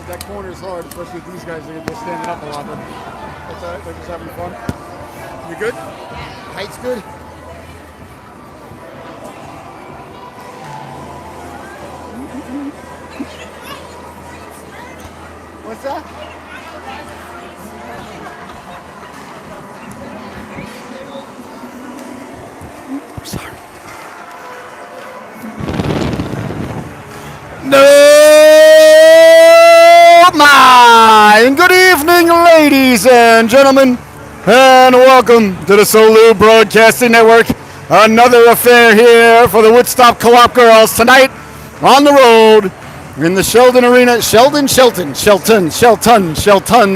that corner is hard, especially with these guys. They're standing up a lot. But that's all right. They're just having fun. You good? Height's good. What's that? Sorry. No, my good evening, ladies and gentlemen, and welcome to the Solu Broadcasting Network. Another affair here for the Woodstock Co-op girls tonight on the road in the Shelton Arena, Shelton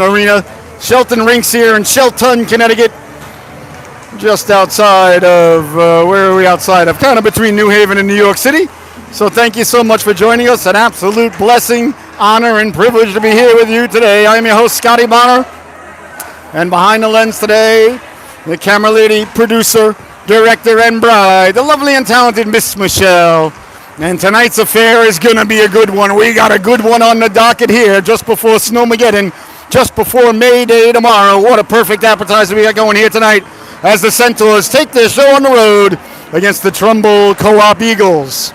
Arena, Shelton Rinks here in Shelton, Connecticut. Just outside of, where are we outside of? Kind of between New Haven and New York City. So thank you so much for joining us. An absolute blessing, honor, and privilege to be here with you today. I'm your host, Scotty Bonner. And behind the lens today, the camera lady, producer, director, and bride, the lovely and talented Miss Michelle. And tonight's affair is going to be a good one. We got a good one on the docket here just before Snowmageddon, just before May Day tomorrow. What a perfect appetizer we got going here tonight as the Centaurs take their show on the road against the Trumbull Co-op Eagles.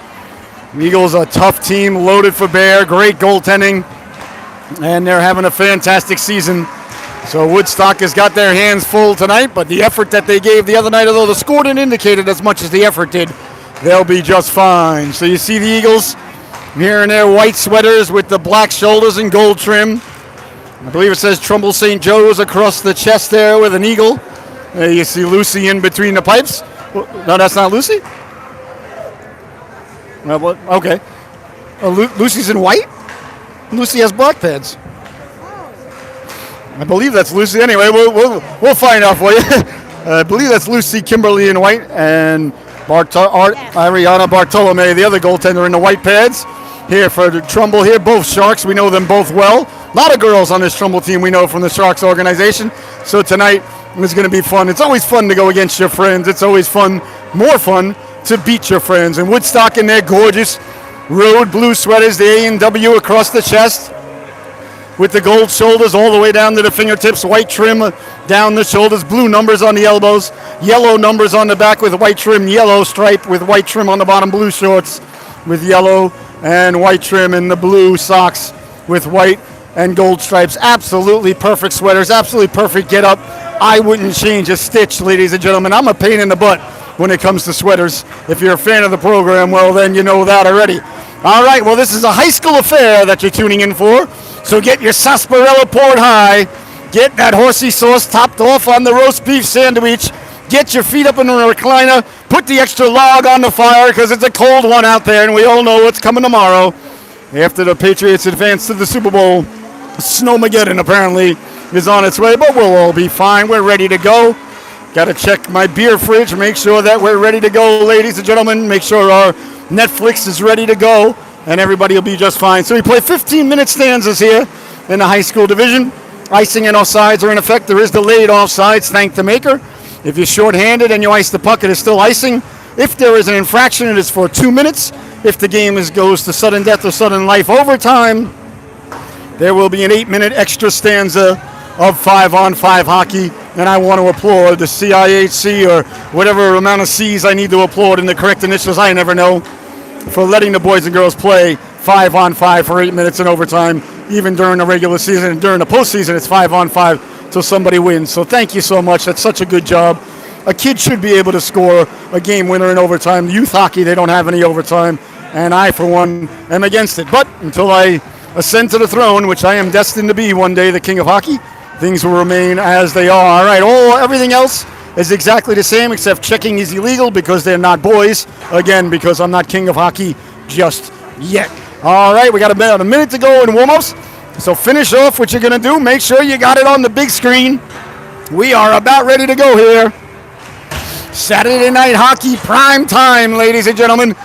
The Eagles are a tough team, loaded for bear, great goaltending, and they're having a fantastic season. So Woodstock has got their hands full tonight, but the effort that they gave the other night, although the score didn't indicate it as much as the effort did, they'll be just fine. So you see the Eagles here in their white sweaters with the black shoulders and gold trim. I believe it says Trumbull St. Joe's across the chest there with an eagle. You see Lucy in between the pipes. No, that's not Lucy? Okay. Lucy's in white? Lucy has black pads. I believe that's Lucy. Anyway, we'll find out for you. I believe that's Lucy Kimberly in white and Ariana Bartolome, the other goaltender, in the white pads. Here for Trumbull here, both Sharks. We know them both well. A lot of girls on this Trumbull team we know from the Sharks organization. So tonight is going to be fun. It's always fun to go against your friends. It's always fun, more fun, to beat your friends. And Woodstock in their gorgeous road blue sweaters, the A&W across the chest with the gold shoulders all the way down to the fingertips, white trim down the shoulders, blue numbers on the elbows, yellow numbers on the back with white trim, yellow stripe with white trim on the bottom, blue shorts with yellow and white trim, and the blue socks with white and gold stripes. Absolutely perfect sweaters, absolutely perfect get up. I wouldn't change a stitch, ladies and gentlemen. I'm a pain in the butt when it comes to sweaters. If you're a fan of the program, well, then you know that already. All right, well, this is a high school affair that you're tuning in for. So get your sarsaparilla poured high. Get that horsey sauce topped off on the roast beef sandwich. Get your feet up in the recliner. Put the extra log on the fire because it's a cold one out there, and we all know what's coming tomorrow. After the Patriots advance to the Super Bowl, Snowmageddon apparently is on its way, but we'll all be fine. We're ready to go. Got to check my beer fridge, make sure that we're ready to go, ladies and gentlemen. Make sure our Netflix is ready to go, and everybody will be just fine. So we play 15-minute stanzas here in the high school division. Icing and offsides are in effect. There is delayed offsides, thank the maker. If you're shorthanded and you ice the puck, it is still icing. If there is an infraction, it is for 2 minutes. If the game goes to sudden death or sudden life overtime, there will be an 8-minute extra stanza of 5-on-5 hockey. And I want to applaud the CIHC, or whatever amount of C's I need to applaud in the correct initials, I never know, for letting the boys and girls play 5-on-5 for 8 minutes in overtime. Even during the regular season and during the postseason, it's 5-on-5 till somebody wins. So thank you so much. That's such a good job. A kid should be able to score a game winner in overtime. Youth hockey, they don't have any overtime, and I, for one, am against it. But until I ascend to the throne, which I am destined to be one day, the king of hockey, things will remain as they are. All right, everything else is exactly the same, except checking is illegal because they're not boys. Again, because I'm not king of hockey just yet. All right, we got about a minute to go in warm-ups. So finish off what you're going to do. Make sure you got it on the big screen. We are about ready to go here. Saturday night hockey prime time, ladies and gentlemen.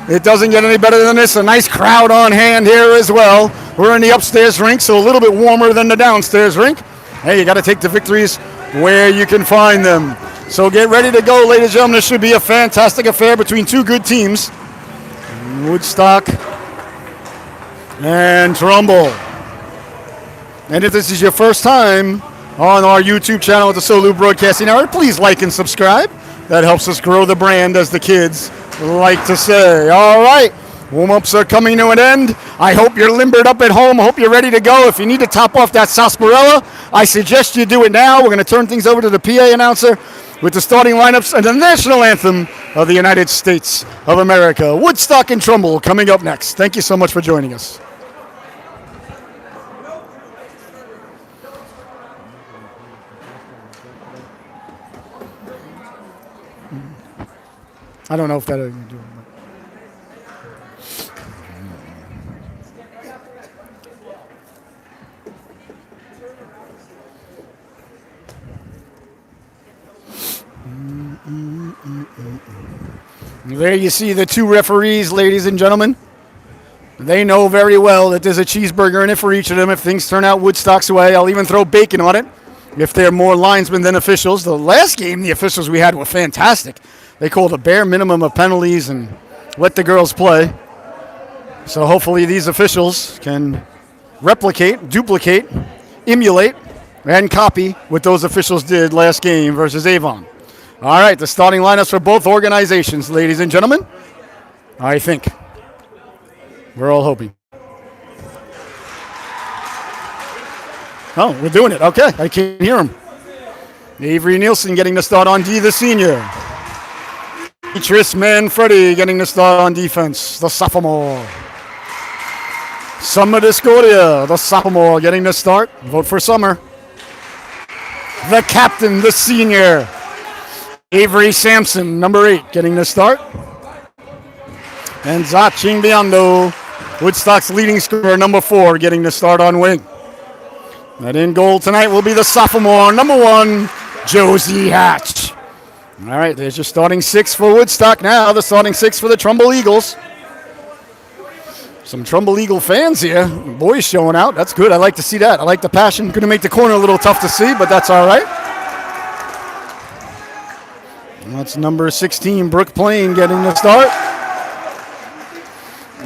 It doesn't get any better than this. A nice crowd on hand here as well. We're in the upstairs rink, so a little bit warmer than the downstairs rink. Hey, you got to take the victories where you can find them. So get ready to go, ladies and gentlemen. This should be a fantastic affair between two good teams. Woodstock and Trumbull. And if this is your first time on our YouTube channel at the Solu Broadcasting Network, please like and subscribe. That helps us grow the brand, as the kids like to say. All right, warm-ups are coming to an end. I hope you're limbered up at home. I hope you're ready to go. If you need to top off that sarsaparilla, I suggest you do it now. We're going to turn things over to the PA announcer with the starting lineups and the national anthem of the United States of America. Woodstock and Trumbull coming up next. Thank you so much for joining us. I don't know if that'll do it. There you see the two referees, ladies and gentlemen. They know very well that there's a cheeseburger in it for each of them if things turn out Woodstock's way. I'll even throw bacon on it if they're more linesmen than officials. The last game, the officials we had were fantastic. They called a bare minimum of penalties and let the girls play. So hopefully these officials can replicate, duplicate, emulate, and copy what those officials did last game versus Avon. All right, the starting lineups for both organizations, ladies and gentlemen. I think. We're all hoping. Oh, we're doing it. Okay, I can't hear him. Avery Nielsen getting the start on D, the senior. Beatrice Manfredi getting the start on defense, the sophomore. Summer Discordia, the sophomore, getting the start. Vote for Summer. The captain, the senior. Avery Sampson, number 8, getting the start. And Zachin Biondo, Woodstock's leading scorer, number 4, getting the start on wing. And in goal tonight will be the sophomore, number 1, Josie Hatch. All right, there's your starting 6 for Woodstock now. The starting 6 for the Trumbull Eagles. Some Trumbull Eagle fans here. Boys showing out. That's good. I like to see that. I like the passion. Going to make the corner a little tough to see, but that's all right. And that's number 16, Brooke Plain, getting the start.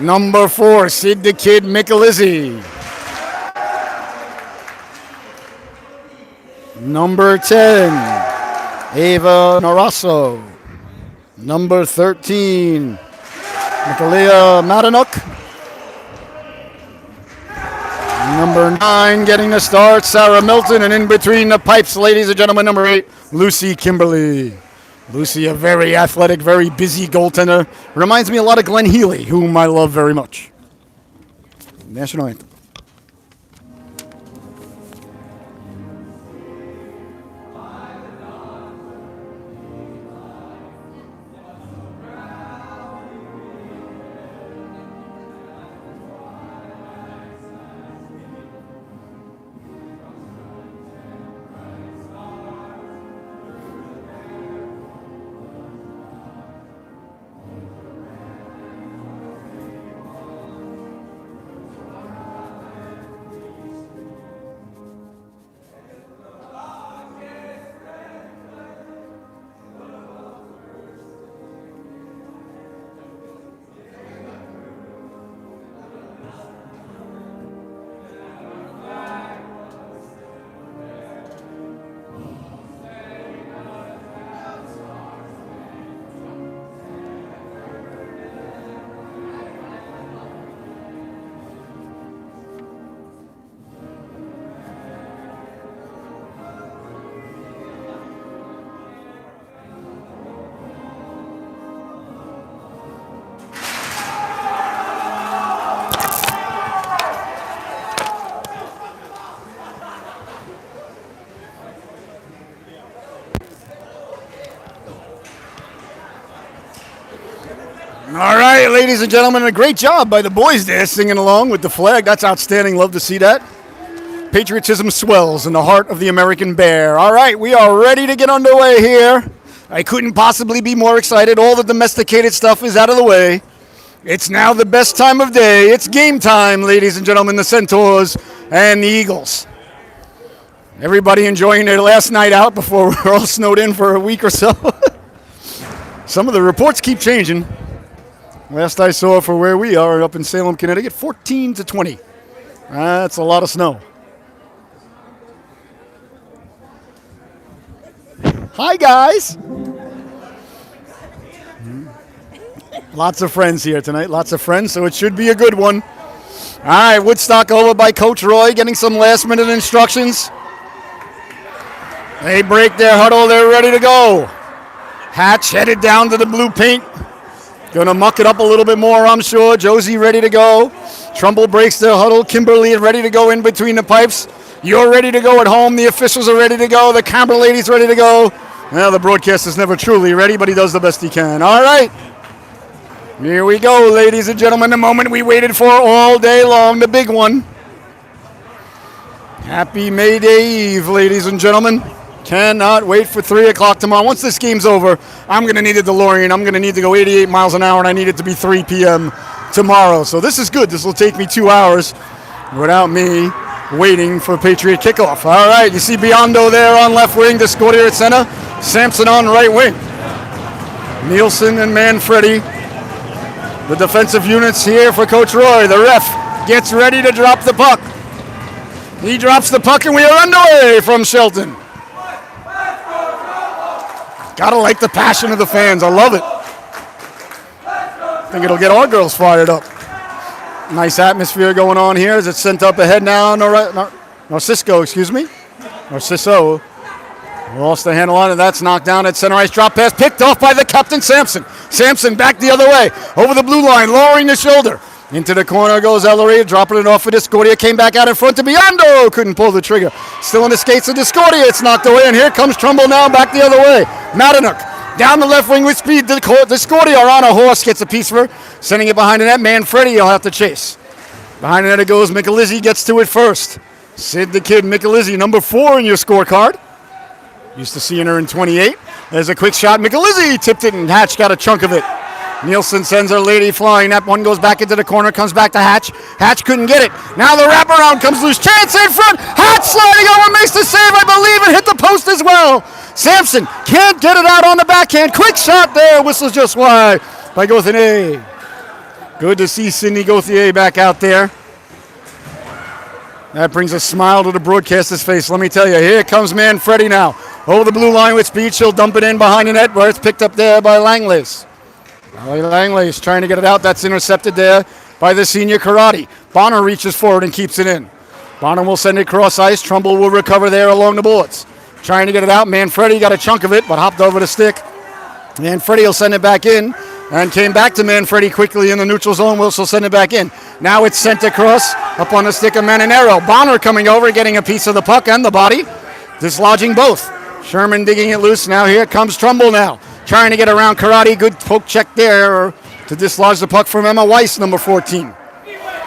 Number 4, Sid the Kid Michelizzi. Number 10, Ava Narasso. Number 13, Nicolea Madanuk. Number 9 getting the start, Sarah Milton. And in between the pipes, ladies and gentlemen, number 8, Lucy Kimberly. Lucy, a very athletic, very busy goaltender. Reminds me a lot of Glenn Healy, whom I love very much. National anthem. All right, ladies and gentlemen, a great job by the boys there singing along with the flag. That's outstanding. Love to see that. Patriotism swells in the heart of the American bear. All right, we are ready to get underway here. I couldn't possibly be more excited. All the domesticated stuff is out of the way. It's now the best time of day. It's game time, ladies and gentlemen, the Centaurs and the Eagles. Everybody enjoying their last night out before we're all snowed in for a week or so. Some of the reports keep changing. Last I saw for where we are up in Salem, Connecticut, 14 to 20. That's a lot of snow. Hi, guys. Lots of friends here tonight. Lots of friends, so it should be a good one. All right, Woodstock over by Coach Roy, getting some last-minute instructions. They break their huddle. They're ready to go. Hatch headed down to the blue paint. Going to muck it up a little bit more, I'm sure. Josie ready to go. Trumbull breaks their huddle. Kimberly is ready to go in between the pipes. You're ready to go at home. The officials are ready to go. The camera lady's ready to go. Well, the broadcaster's never truly ready, but he does the best he can. All right. Here we go, ladies and gentlemen. The moment we waited for all day long, the big one. Happy May Day Eve, ladies and gentlemen. Cannot wait for 3 o'clock tomorrow. Once this game's over, I'm going to need a DeLorean. I'm going to need to go 88 miles an hour, and I need it to be 3 p.m. tomorrow. So this is good. This will take me 2 hours without me waiting for Patriot kickoff. All right, you see Biondo there on left wing, Discordia at center, Sampson on right wing. Nielsen and Manfredi, the defensive units here for Coach Roy. The ref gets ready to drop the puck. He drops the puck, and we are underway from Shelton. Gotta like the passion of the fans. I love it. I think it'll get our girls fired up. Nice atmosphere going on here as it's sent up ahead now. Narciso, excuse me. Narciso lost the handle on it. That's knocked down at center ice. Drop pass picked off by the captain, Sampson. Sampson back the other way. Over the blue line, lowering the shoulder. Into the corner goes Ellery, dropping it off for Discordia. Came back out in front to Biondo. Couldn't pull the trigger. Still in the skates of Discordia. It's knocked away, and here comes Trumbull now back the other way. Madanuk down the left wing with speed. Discordia are on a horse. Gets a piece of her. Sending it behind the net. Manfredi will have to chase. Behind the net it goes. Michelizzi gets to it first. Sid the Kid Michelizzi, number 4 in your scorecard. Used to seeing her in 28. There's a quick shot. Michelizzi tipped it, and Hatch got a chunk of it. Nielsen sends her lady flying. That one goes back into the corner, comes back to Hatch. Hatch couldn't get it. Now the wraparound comes loose. Chance in front. Hatch sliding over, makes the save, I believe, and hit the post as well. Sampson can't get it out on the backhand. Quick shot there. Whistles just wide by Gauthier. Good to see Sidney Gauthier back out there. That brings a smile to the broadcaster's face, let me tell you. Here comes Manfredi now. Over the blue line with speed. She'll dump it in behind the net where it's picked up there by Langlace. Langlace trying to get it out. That's intercepted there by the senior Karate. Bonner reaches forward and keeps it in. Bonner will send it cross ice. Trumbull will recover there along the boards. Trying to get it out. Manfredi got a chunk of it, but hopped over the stick. Manfredi will send it back in. And came back to Manfredi quickly in the neutral zone. Will send it back in. Now it's sent across up on the stick of Maninero. Bonner coming over, getting a piece of the puck and the body. Dislodging both. Sherman digging it loose. Now here comes Trumbull now. Trying to get around Karate. Good poke check there to dislodge the puck from Emma Weiss, number 14.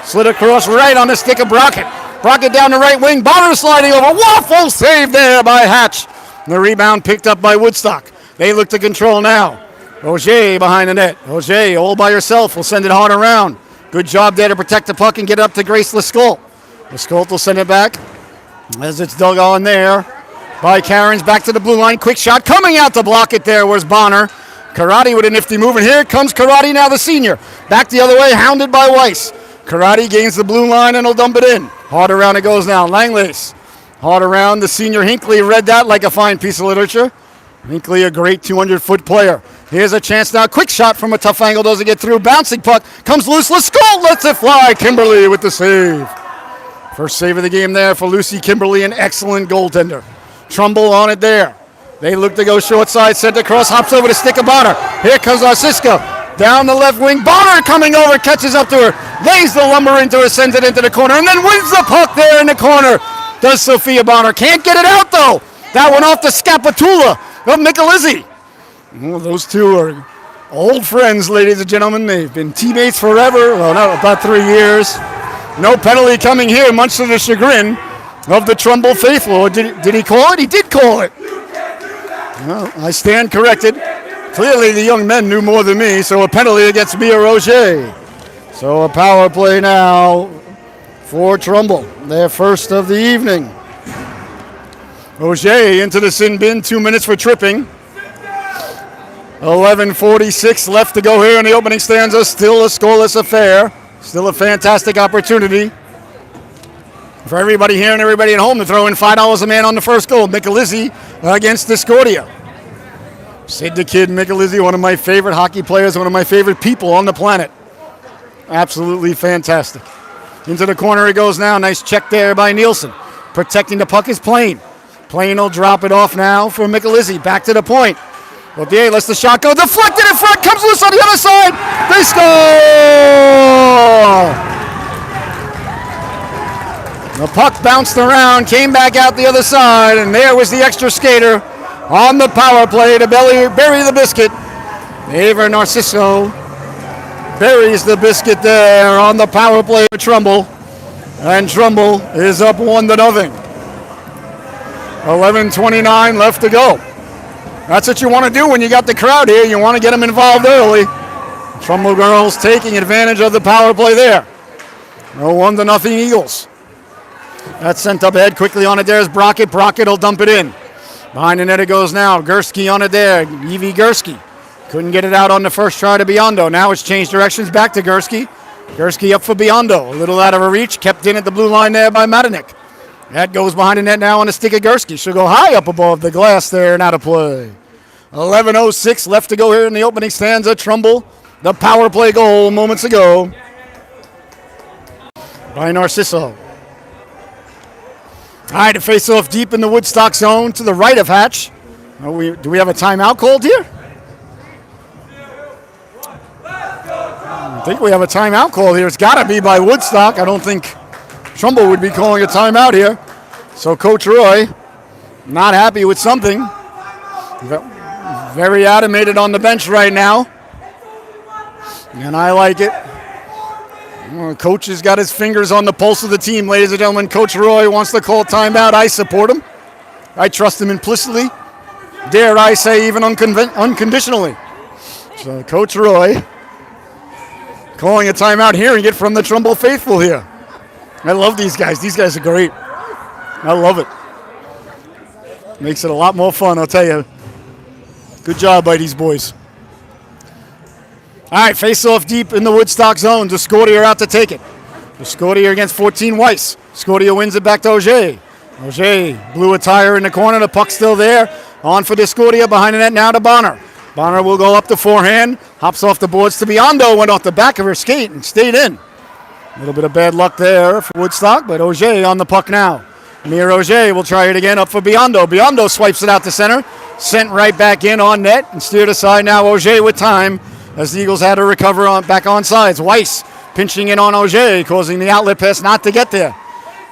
Slid across right on the stick of Brockett. Brockett down the right wing. Bonner sliding over. Waffle save there by Hatch. The rebound picked up by Woodstock. They look to control now. Auger behind the net. Auger all by herself will send it hard around. Good job there to protect the puck and get it up to Grace Lescault. Lescault will send it back as it's dug on there by Cairns. Back to the blue line. Quick shot coming out to block it there was Bonner. Karate with a nifty move, and here comes Karate now, the senior. Back the other way, hounded by Weiss. Karate gains the blue line and will dump it in. Hard around it goes now. Langlace. Hard around. The senior Hinckley read that like a fine piece of literature. Hinckley, a great 200-foot player. Here's a chance now. Quick shot from a tough angle. Doesn't get through. Bouncing puck. Comes loose. Lescault lets it fly. Kimberly with the save. First save of the game there for Lucy Kimberly. An excellent goaltender. Trumbull on it there. They look to go short side. Sent across. Hops over to stick of Bonner. Here comes Narcisco. Down the left wing. Bonner coming over. Catches up to her. Lays the lumber into her. Sends it into the corner. And then wins the puck there in the corner. Does Sophia Bonner. Can't get it out though. That one off the scapatula of Michelizzi. Well, those two are old friends, ladies and gentlemen. They've been teammates forever. Well, not about 3 years. No penalty coming here, much to the chagrin of the Trumbull faithful. Or did he call it? He did call it. Well, I stand corrected. Clearly the young men knew more than me, so a penalty against Mia Roger. So a power play now for Trumbull, their first of the evening. Roger into the sin bin, 2 minutes for tripping. 11:46 left to go here in the opening stanza. Still a scoreless affair. Still a fantastic opportunity for everybody here and everybody at home to throw in $5 a man on the first goal. Michelizzi against Discordia. Sid the Kid Michelizzi, one of my favorite hockey players, one of my favorite people on the planet. Absolutely fantastic. Into the corner he goes now. Nice check there by Nielsen. Protecting the puck is Plain. Plain will drop it off now for Michelizzi. Back to the point. Gauthier lets the shot go. Deflected in front. Comes loose on the other side. They score! The puck bounced around, came back out the other side, and there was the extra skater on the power play to bury the biscuit. Ava Narciso buries the biscuit there on the power play of Trumbull. And Trumbull is up 1-0. 11:29 left to go. That's what you want to do when you got the crowd here. You want to get them involved early. Trumbull girls taking advantage of the power play there. 1-0 Eagles. That's sent up ahead quickly on it. There's Brockett. Brockett will dump it in. Behind the net it goes now. Gursky on it there. Evie Gursky. Couldn't get it out on the first try to Biondo. Now it's changed directions back to Gursky. Gursky up for Biondo. A little out of her reach. Kept in at the blue line there by Matanik. That goes behind the net now on the stick of Gursky. She'll go high up above the glass there and out of play. 11:06 left to go here in the opening stanza. Trumbull, the power play goal moments ago by Narciso. All right, to face off deep in the Woodstock zone to the right of Hatch. Do we have a timeout called here? I think we have a timeout called here. It's got to be by Woodstock. I don't think Trumbull would be calling a timeout here. So Coach Roy, not happy with something. Very animated on the bench right now. And I like it. Coach has got his fingers on the pulse of the team, ladies and gentlemen. Coach Roy wants to call timeout. I support him. I trust him implicitly. Dare I say even unconditionally. So Coach Roy calling a timeout, hearing it from the Trumbull faithful here. I love these guys. These guys are great. I love it. Makes it a lot more fun, I'll tell you. Good job by these boys. All right, face off deep in the Woodstock zone. Discordia out to take it. Discordia against 14 Weiss. Discordia wins it back to Auger. Auger blew a tire in the corner. The puck's still there. On for Discordia. Behind the net now to Bonner. Bonner will go up the forehand. Hops off the boards to Biondo. Went off the back of her skate and stayed in. A little bit of bad luck there for Woodstock, but Auger on the puck now. Amir Auger will try it again up for Biondo. Biondo swipes it out to center. Sent right back in on net and steered aside now. Auger with time as the Eagles had to recover back on sides. Weiss pinching in on Auger, causing the outlet pass not to get there.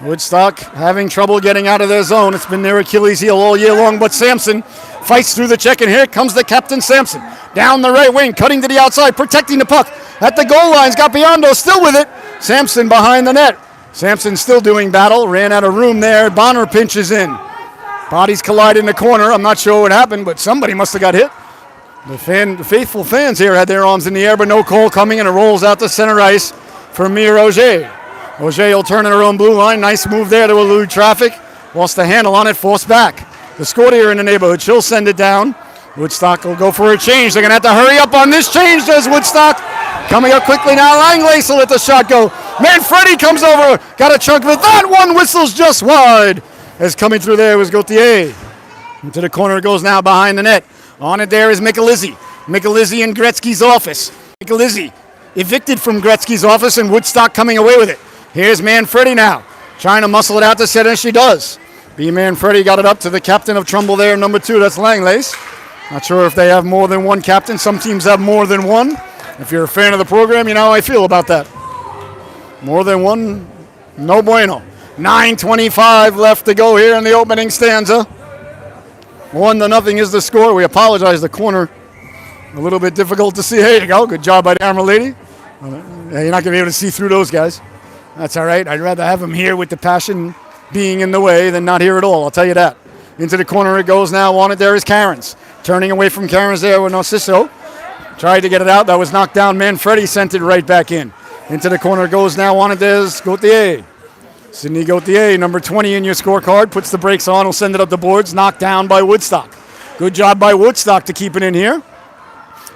Woodstock having trouble getting out of their zone. It's been their Achilles heel all year long, but Sampson fights through the check, and here comes the captain, Sampson. Down the right wing, cutting to the outside, protecting the puck. At the goal lines, got Biondo still with it. Sampson behind the net. Sampson still doing battle, ran out of room there. Bonner pinches in. Bodies collide in the corner. I'm not sure what happened, but somebody must have got hit. The faithful fans here had their arms in the air, but no call coming, and it rolls out to center ice for Amir Auger. Auger will turn in her own blue line. Nice move there to elude traffic. Lost the handle on it, forced back. The Scortier in the neighborhood. She'll send it down. Woodstock will go for a change. They're going to have to hurry up on this change, does Woodstock. Coming up quickly now. Langley will let the shot go. Manfredi comes over. Got a chunk of it. That one whistles just wide. As coming through there was Gauthier. Into the corner it goes now behind the net. On it there is Michelizzi. Michelizzi in Gretzky's office. Michelizzi evicted from Gretzky's office, and Woodstock coming away with it. Here's Manfredi now. Trying to muscle it out to center. She does. B. Manfredi got it up to the captain of Trumbull there, number 2. That's Langlace. Not sure if they have more than one captain. Some teams have more than one. If you're a fan of the program, you know how I feel about that. More than one, no bueno. 9:25 left to go here in the opening stanza. 1-0 is the score. We apologize, the corner a little bit difficult to see. Here you go. Good job by the camera lady. You're not going to be able to see through those guys. That's all right. I'd rather have them here with the passion being in the way than not here at all. I'll tell you that. Into the corner it goes now. On it there is Cairns. Turning away from Cairns there with Narciso. Tried to get it out. That was knocked down. Manfredi sent it right back in. Into the corner it goes now. On it there's Gauthier. Sidney Gauthier, number 20 in your scorecard, puts the brakes on. Will send it up the boards. Knocked down by Woodstock. Good job by Woodstock to keep it in here.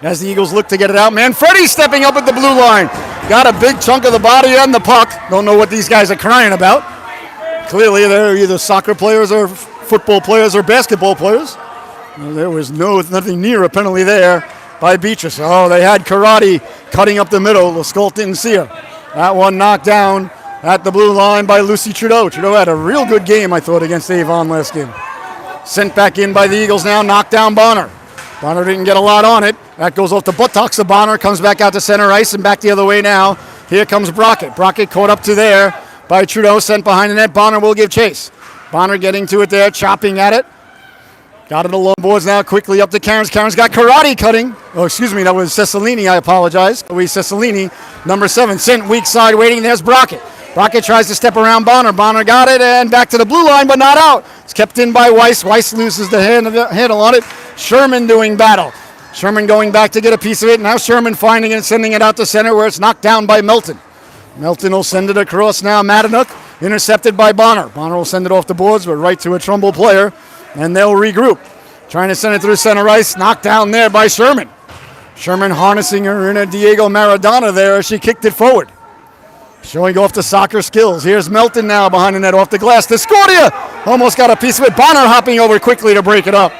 As the Eagles look to get it out. Manfredi stepping up at the blue line. Got a big chunk of the body and the puck. Don't know what these guys are crying about. Clearly they're either soccer players or football players or basketball players. There was nothing near a penalty there by Beatrice. Oh, they had Karate cutting up the middle. Lescault didn't see her. That one knocked down at the blue line by Lucy Trudeau. Trudeau had a real good game, I thought, against Avon last game. Sent back in by the Eagles now, knocked down Bonner. Bonner didn't get a lot on it. That goes off the buttocks of Bonner, comes back out to center ice and back the other way now. Here comes Brockett. Brockett caught up to there by Trudeau, sent behind the net. Bonner will give chase. Bonner getting to it there, chopping at it. Got it along boards now, quickly up to Cairns. Cairns got Karate cutting. Oh, excuse me, that was Cicilline, I apologize. Louise Cicilline, number 7, sent weak side waiting. There's Brockett. Brockett tries to step around Bonner. Bonner got it and back to the blue line, but not out. It's kept in by Weiss. Weiss loses the handle on it. Sherman doing battle. Sherman going back to get a piece of it. Now Sherman finding it and sending it out to center where it's knocked down by Melton. Melton will send it across now. Madinook intercepted by Bonner. Bonner will send it off the boards, but right to a Trumbull player, and they'll regroup. Trying to send it through center ice. Knocked down there by Sherman. Sherman harnessing her in a Diego Maradona there as she kicked it forward. Showing off the soccer skills. Here's Melton now behind the net off the glass. Discordia almost got a piece of it. Bonner hopping over quickly to break it up.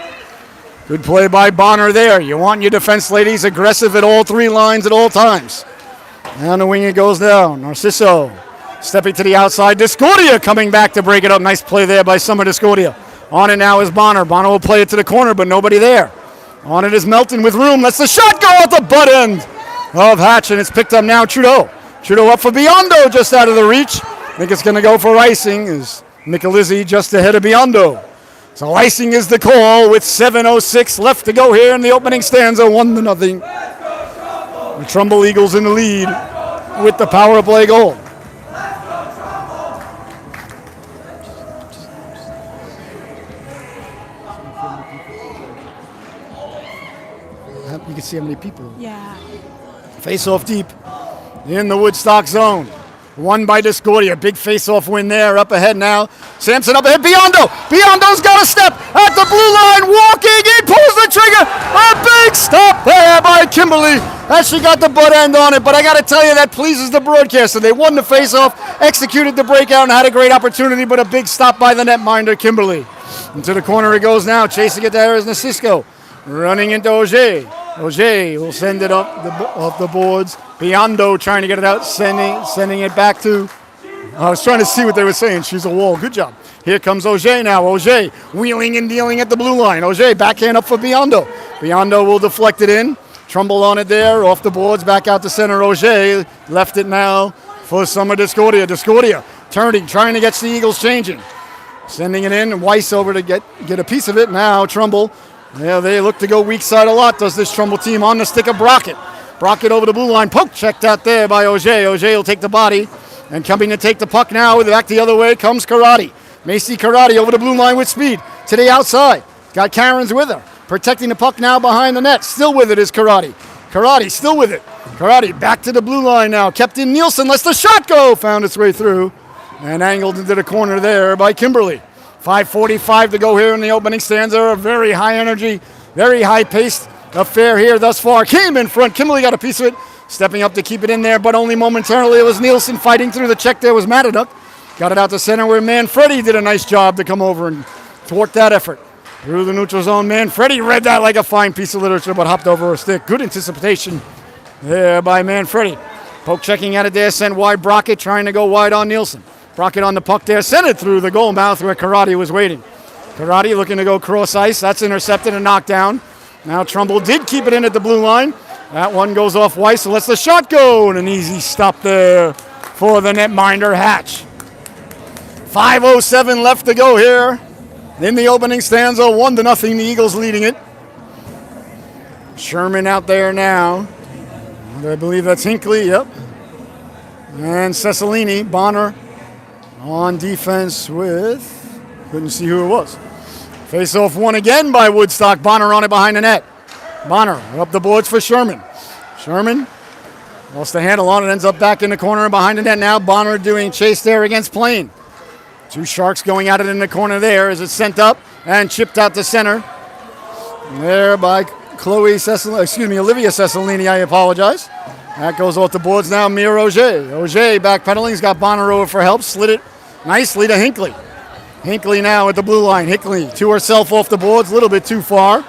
Good play by Bonner there. You want your defense ladies aggressive at all 3 lines at all times. Down the wing it goes down. Narciso stepping to the outside. Discordia coming back to break it up. Nice play there by Summer Discordia. On it now is Bonner. Bonner will play it to the corner, but nobody there. On it is Melton with room. Lets the shot go at the butt end of Hatch, and it's picked up now Trudeau. Trudeau up for Biondo, just out of the reach. I think it's going to go for icing. Is Michelizzi just ahead of Biondo. So icing is the call with 7:06 left to go here in the opening stanza, 1-0. The Trumbull Eagles in the lead with the power play goal. You can see how many people. Yeah. Face off deep in the Woodstock zone. Won by Discordia. Big face-off win there. Up ahead now. Sampson up ahead. Biondo. Biondo's got a step at the blue line. Walking. He pulls the trigger. A big stop there by Kimberly as she got the butt end on it. But I got to tell you, that pleases the broadcaster. They won the face-off, executed the breakout, and had a great opportunity, but a big stop by the netminder, Kimberly. Into the corner it goes now. Chasing it there is Nasisco. Running into Auger. Auger will send it off the boards. Biondo trying to get it out, sending it back to... I was trying to see what they were saying. She's a wall. Good job. Here comes Auger now. Auger wheeling and dealing at the blue line. Auger backhand up for Biondo. Biondo will deflect it in. Trumbull on it there. Off the boards. Back out to center. Auger left it now for Summer Discordia. Discordia turning, trying to get the Eagles changing. Sending it in. Weiss over to get a piece of it. Now Trumbull. Yeah, they look to go weak side a lot, does this Trumbull team, on the stick of Brockett. Brockett over the blue line. Poke checked out there by Auger. Auger will take the body. And coming to take the puck now, back the other way comes Karate. Macy Karate over the blue line with speed to the outside. Got Cairns with her. Protecting the puck now behind the net. Still with it is Karate. Karate still with it. Karate back to the blue line now. Kept in Nielsen. Lets the shot go. Found its way through. And angled into the corner there by Kimberly. 5:45 to go here in the opening stanza. A very high energy, very high paced affair here thus far. Came in front. Kimberly got a piece of it. Stepping up to keep it in there, but only momentarily. It was Nielsen fighting through the check. There was Madinook. Got it out to center where Manfredi did a nice job to come over and thwart that effort. Through the neutral zone, Manfredi read that like a fine piece of literature, but hopped over her stick. Good anticipation there by Manfredi. Poke checking at it there, sent wide. Brockett trying to go wide on Nielsen. Brockett on the puck there, sent it through the goal mouth where Karate was waiting. Karate looking to go cross ice. That's intercepted and knocked down. Now Trumbull did keep it in at the blue line. That one goes off Weiss, so lets the shot go. And an easy stop there for the netminder, Hatch. 5:07 left to go here in the opening stanza. 1-0, the Eagles leading it. Sherman out there now. I believe that's Hinckley, yep. And Cicilline, Bonner on defense with, couldn't see who it was. Face-off won again by Woodstock. Bonner on it behind the net. Bonner up the boards for Sherman. Sherman lost the handle on it, ends up back in the corner and behind the net now. Bonner doing chase there against Plain. Two Sharks going at it in the corner there as it's sent up and chipped out to center. There by Olivia Cicilline, I apologize. That goes off the boards now, Mira Auger. Auger backpedaling, he's got Bonner over for help, slid it nicely to Hinckley. Hinckley now at the blue line. Hinckley to herself off the boards, a little bit too far.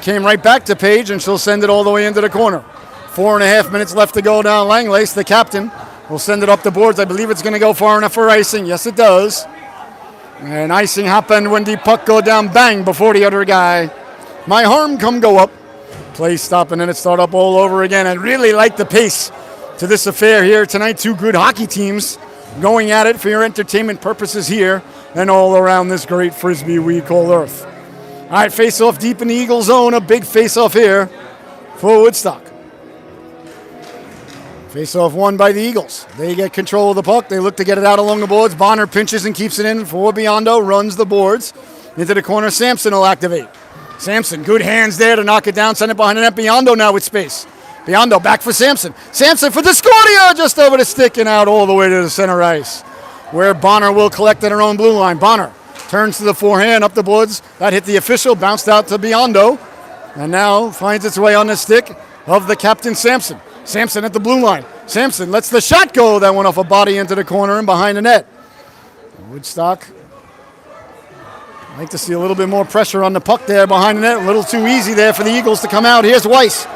Came right back to Page, and she'll send it all the way into the corner. 4.5 minutes left to go down. Langlace, the captain, will send it up the boards. I believe it's going to go far enough for icing. Yes, it does. And icing happened when the puck go down, bang, before the other guy. My arm come go up. Play stop, and then it start up all over again. I really like the pace to this affair here tonight. Two good hockey teams going at it for your entertainment purposes here and all around this great Frisbee we call Earth. All right, face-off deep in the Eagle zone. A big face-off here for Woodstock. Face-off won by the Eagles. They get control of the puck. They look to get it out along the boards. Bonner pinches and keeps it in for Biondo. Runs the boards into the corner. Sampson will activate. Sampson, good hands there to knock it down. Send it behind the net. Biondo now with space. Biondo back for Sampson. Sampson for Discordia, just over the stick and out all the way to the center ice, where Bonner will collect at her own blue line. Bonner turns to the forehand, up the boards. That hit the official, bounced out to Biondo, and now finds its way on the stick of the captain, Sampson. Sampson at the blue line. Sampson lets the shot go. That went off a body into the corner and behind the net. Woodstock, I'd like to see a little bit more pressure on the puck there behind the net. A little too easy there for the Eagles to come out. Here's Weiss.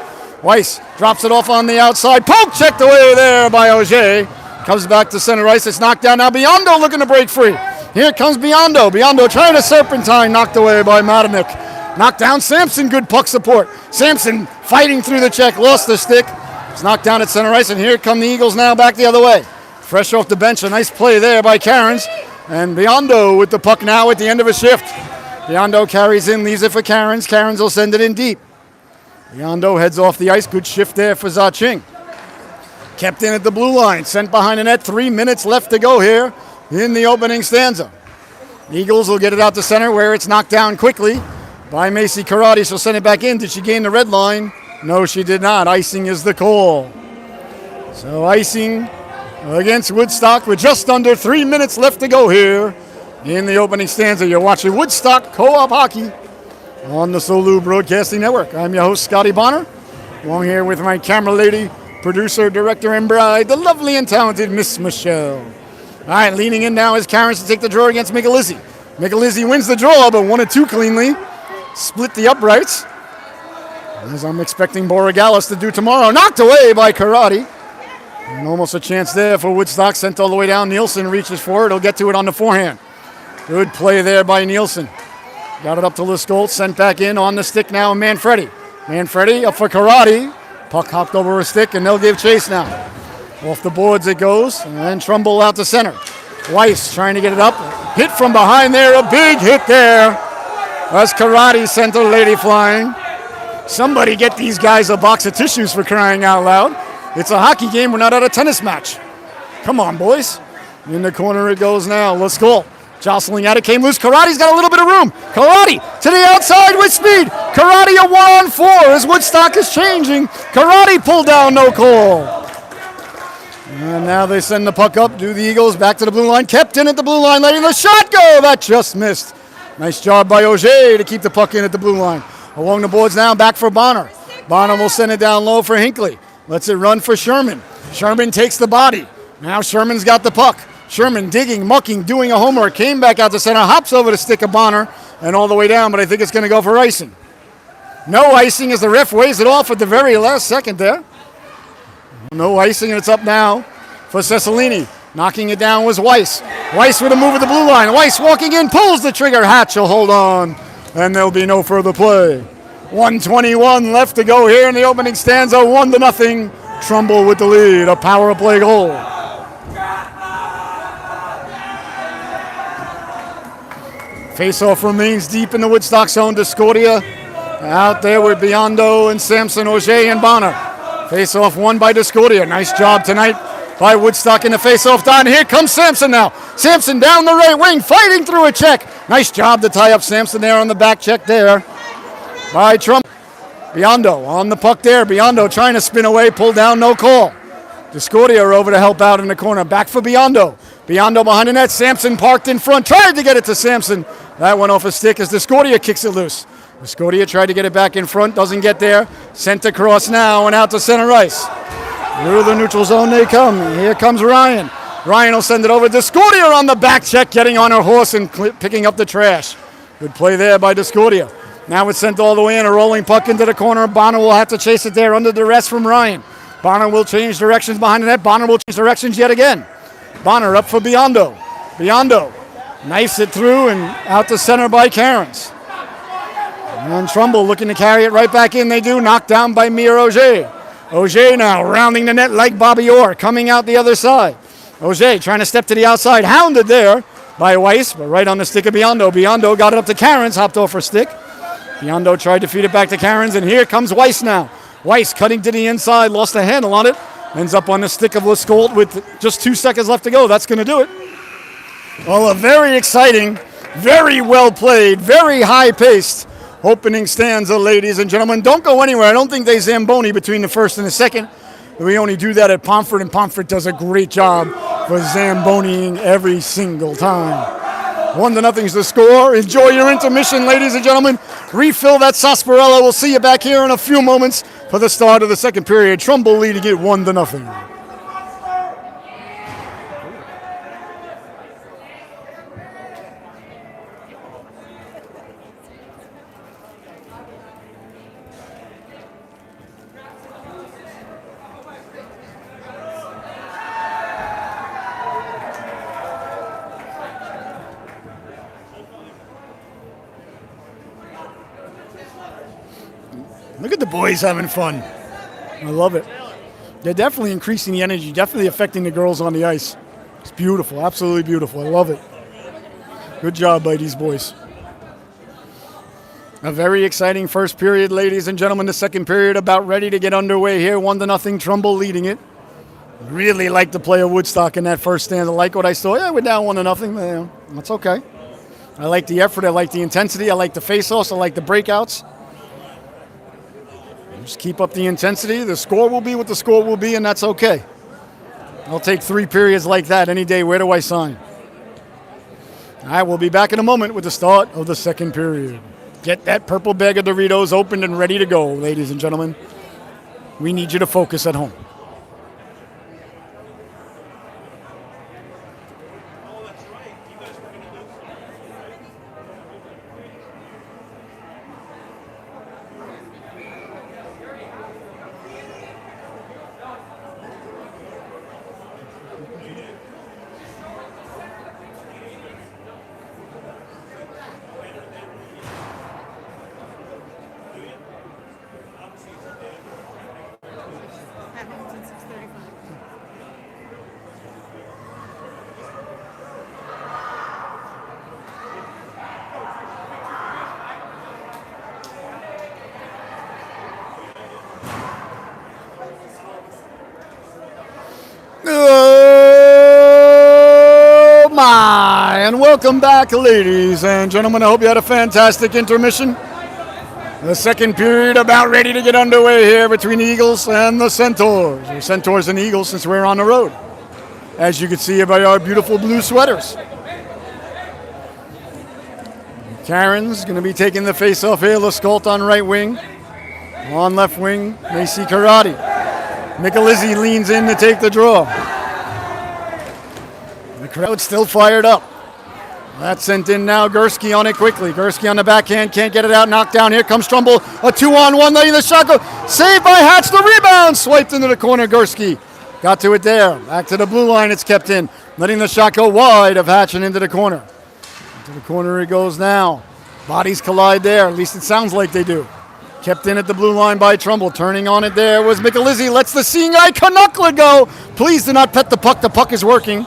Weiss drops it off on the outside. Poke checked away there by Auger. Comes back to center ice. It's knocked down now. Biondo looking to break free. Here comes Biondo. Biondo trying to serpentine. Knocked away by Matanik. Knocked down Sampson. Good puck support. Sampson fighting through the check. Lost the stick. It's knocked down at center ice. And here come the Eagles now back the other way. Fresh off the bench. A nice play there by Cairns. And Biondo with the puck now at the end of a shift. Biondo carries in. Leaves it for Cairns. Cairns will send it in deep. Biondo heads off the ice. Good shift there for Za-Ching. Kept in at the blue line. Sent behind the net. 3 minutes left to go here in the opening stanza. Eagles will get it out to center where it's knocked down quickly by Macy Karate. She'll send it back in. Did she gain the red line? No, she did not. Icing is the call. So icing against Woodstock with just under 3 minutes left to go here in the opening stanza. You're watching Woodstock Co-op Hockey on the Solu Broadcasting Network. I'm your host, Scotty Bonner, along here with my camera lady, producer, director, and bride, the lovely and talented Miss Michelle. All right, leaning in now is Cairns to take the draw against Michelizzi. Michelizzi wins the draw, but 1-2 cleanly. Split the uprights, as I'm expecting Borogalis to do tomorrow. Knocked away by Karate. And almost a chance there for Woodstock. Sent all the way down. Nielsen reaches for it. He'll get to it on the forehand. Good play there by Nielsen. Got it up to Liscolt. Sent back in on the stick now. Manfredi. Manfredi up for Karate. Puck hopped over a stick, and they'll give chase now. Off the boards it goes. And then Trumbull out to center. Weiss trying to get it up. Hit from behind there. A big hit there. That's Karate sent a lady flying. Somebody get these guys a box of tissues for crying out loud. It's a hockey game. We're not at a tennis match. Come on, boys. In the corner it goes now. Let's go. Jostling at it. Came loose. Karate's got a little bit of room. Karate to the outside with speed. Karate a 1-on-4 as Woodstock is changing. Karate pulled down. No call. And now they send the puck up. Do the Eagles back to the blue line. Kept in at the blue line. Letting the shot go. That just missed. Nice job by Auger to keep the puck in at the blue line. Along the boards now. Back for Bonner. Bonner will send it down low for Hinckley. Lets it run for Sherman. Sherman takes the body. Now Sherman's got the puck. Sherman digging, mucking, doing a homework. Came back out to center. Hops over the stick of Bonner and all the way down, but I think it's going to go for icing. No icing as the ref weighs it off at the very last second there. No icing, and it's up now for Cecilini. Knocking it down was Weiss. Weiss with a move at the blue line. Weiss walking in, pulls the trigger. Hatch will hold on, and there'll be no further play. 1:21 left to go here in the opening stanza. 1-0. Trumbull with the lead. A power play goal. Face-off remains deep in the Woodstock zone. Discordia out there with Biondo and Sampson, Auger, and Bonner. Face-off won by Discordia. Nice job tonight by Woodstock in the face-off down. Here comes Sampson now. Sampson down the right wing, fighting through a check. Nice job to tie up Sampson there on the back check there by Trump. Biondo on the puck there. Biondo trying to spin away, pull down, no call. Discordia are over to help out in the corner. Back for Biondo. Biondo behind the net. Sampson parked in front. Tried to get it to Sampson. That went off a stick as Discordia kicks it loose. Discordia tried to get it back in front. Doesn't get there. Sent across now and out to center ice. Through the neutral zone they come. Here comes Ryan. Ryan will send it over. Discordia on the back check, getting on her horse and picking up the trash. Good play there by Discordia. Now it's sent all the way in, a rolling puck into the corner. Bonner will have to chase it there under duress from Ryan. Bonner will change directions behind the net. Bonner will change directions yet again. Bonner up for Biondo. Biondo knifes it through and out to center by Cairns. And Trumbull looking to carry it right back in. They do. Knocked down by Mir Auger. Auger now rounding the net like Bobby Orr, coming out the other side. Auger trying to step to the outside, hounded there by Weiss, but right on the stick of Biondo. Biondo got it up to Cairns, hopped off her stick. Biondo tried to feed it back to Cairns, and here comes Weiss now. Weiss cutting to the inside, lost a handle on it, ends up on the stick of Lescolt with just 2 seconds left to go. That's going to do it. Well, a very exciting, very well played, very high-paced opening stanza, ladies and gentlemen. Don't go anywhere. I don't think they Zamboni between the first and the second. We only do that at Pomfret, and Pomfret does a great job for Zamboniing every single time. 1-0 is the score. Enjoy your intermission, ladies and gentlemen. Refill that sarsaparilla. We'll see you back here in a few moments for the start of the second period. Trumbull leading it 1-0. Look at the boys having fun. I love it. They're definitely increasing the energy, definitely affecting the girls on the ice. It's beautiful, absolutely beautiful. I love it. Good job by these boys. A very exciting first period, ladies and gentlemen. The second period about ready to get underway here. 1-0, Trumbull leading it. Really like to play a Woodstock in that first stanza. Like what I saw. Yeah, we're down 1-0. That's okay. I like the effort. I like the intensity. I like the face-offs. I like the breakouts. Just keep up the intensity. The score will be what the score will be, and that's okay. I'll take 3 periods like that any day. Where do I sign? All right, we'll be back in a moment with the start of the second period. Get that purple bag of Doritos opened and ready to go, ladies and gentlemen. We need you to focus at home. Oh my, and welcome back, ladies and gentlemen. I hope you had a fantastic intermission. The second period about ready to get underway here between the Eagles and the Centaurs. The Centaurs and the Eagles since we're on the road. As you can see by our beautiful blue sweaters. Karen's going to be taking the face-off here. Lescolt on right wing. On left wing, Macy Karate. Michelizzi leans in to take the draw. The crowd's still fired up. That's sent in now. Gursky on it quickly. Gursky on the backhand. Can't get it out. Knocked down. Here comes Trumbull. A 2-on-1. Letting the shot go. Saved by Hatch. The rebound. Swiped into the corner. Gursky got to it there. Back to the blue line. It's kept in. Letting the shot go wide of Hatch and into the corner. Into the corner it goes now. Bodies collide there. At least it sounds like they do. Kept in at the blue line by Trumbull. Turning on it there was Michelizzi. Lets the seeing eye Canuckla go. Please do not pet the puck. The puck is working.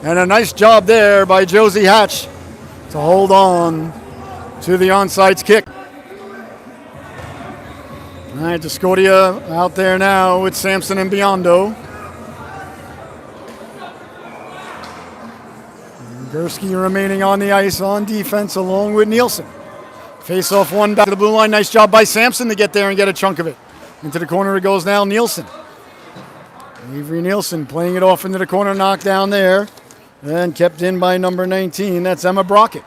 And a nice job there by Josie Hatch to hold on to the onside kick. All right, Discordia out there now with Sampson and Biondo. Gursky remaining on the ice on defense along with Nielsen. Face off one back to the blue line. Nice job by Sampson to get there and get a chunk of it. Into the corner it goes now, Nielsen. Avery Nielsen playing it off into the corner, knocked down there. And kept in by number 19. That's Emma Brockett.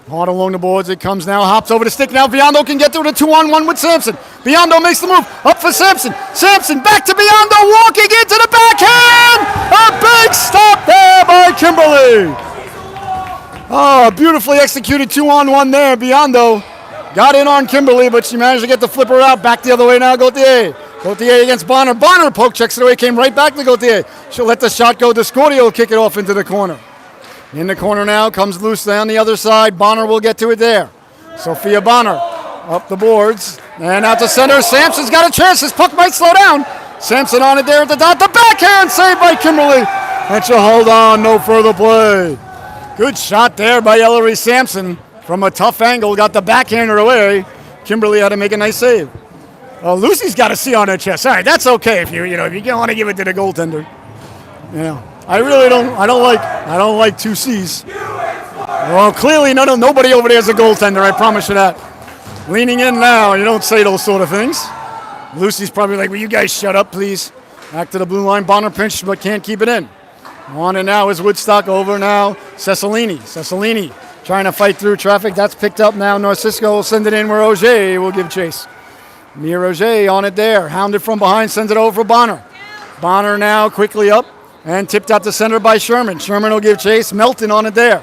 Hard along the boards it comes now. Hops over the stick now. Biondo can get through the 2-on-1 with Sampson. Biondo makes the move. Up for Sampson. Sampson back to Biondo. Walking into the backhand. A big stop there by Kimberly. Oh, beautifully executed 2-on-1 there. Biondo got in on Kimberly, but she managed to get the flipper out. Back the other way now. Gauthier. Gauthier against Bonner. Bonner poke checks it away. Came right back to Gauthier. She'll let the shot go. Discordia will kick it off into the corner. In the corner now, comes loose down the other side. Bonner will get to it there. Sophia Bonner up the boards. And out to center. Sampson's got a chance. This puck might slow down. Sampson on it there at the dot. The backhand saved by Kimberly. And she'll hold on. No further play. Good shot there by Ellery Sampson from a tough angle. Got the backhander away. Kimberly had to make a nice save. Lucy's got a C on her chest. All right, that's okay if you don't want to give it to the goaltender. Yeah. I really don't. I don't like 2 C's. Well, clearly nobody over there is a goaltender. I promise you that. Leaning in now. You don't say those sort of things. Lucy's probably like, "Will you guys shut up, please?" Back to the blue line. Bonner pinched, but can't keep it in. On and now is Woodstock. Over now. Cecilini trying to fight through traffic. That's picked up now. Narcisco will send it in where Auger will give chase. Mia Auger on it there. Hounded from behind. Sends it over for Bonner. Bonner now quickly up. And tipped out to center by Sherman. Sherman will give chase. Melton on it there.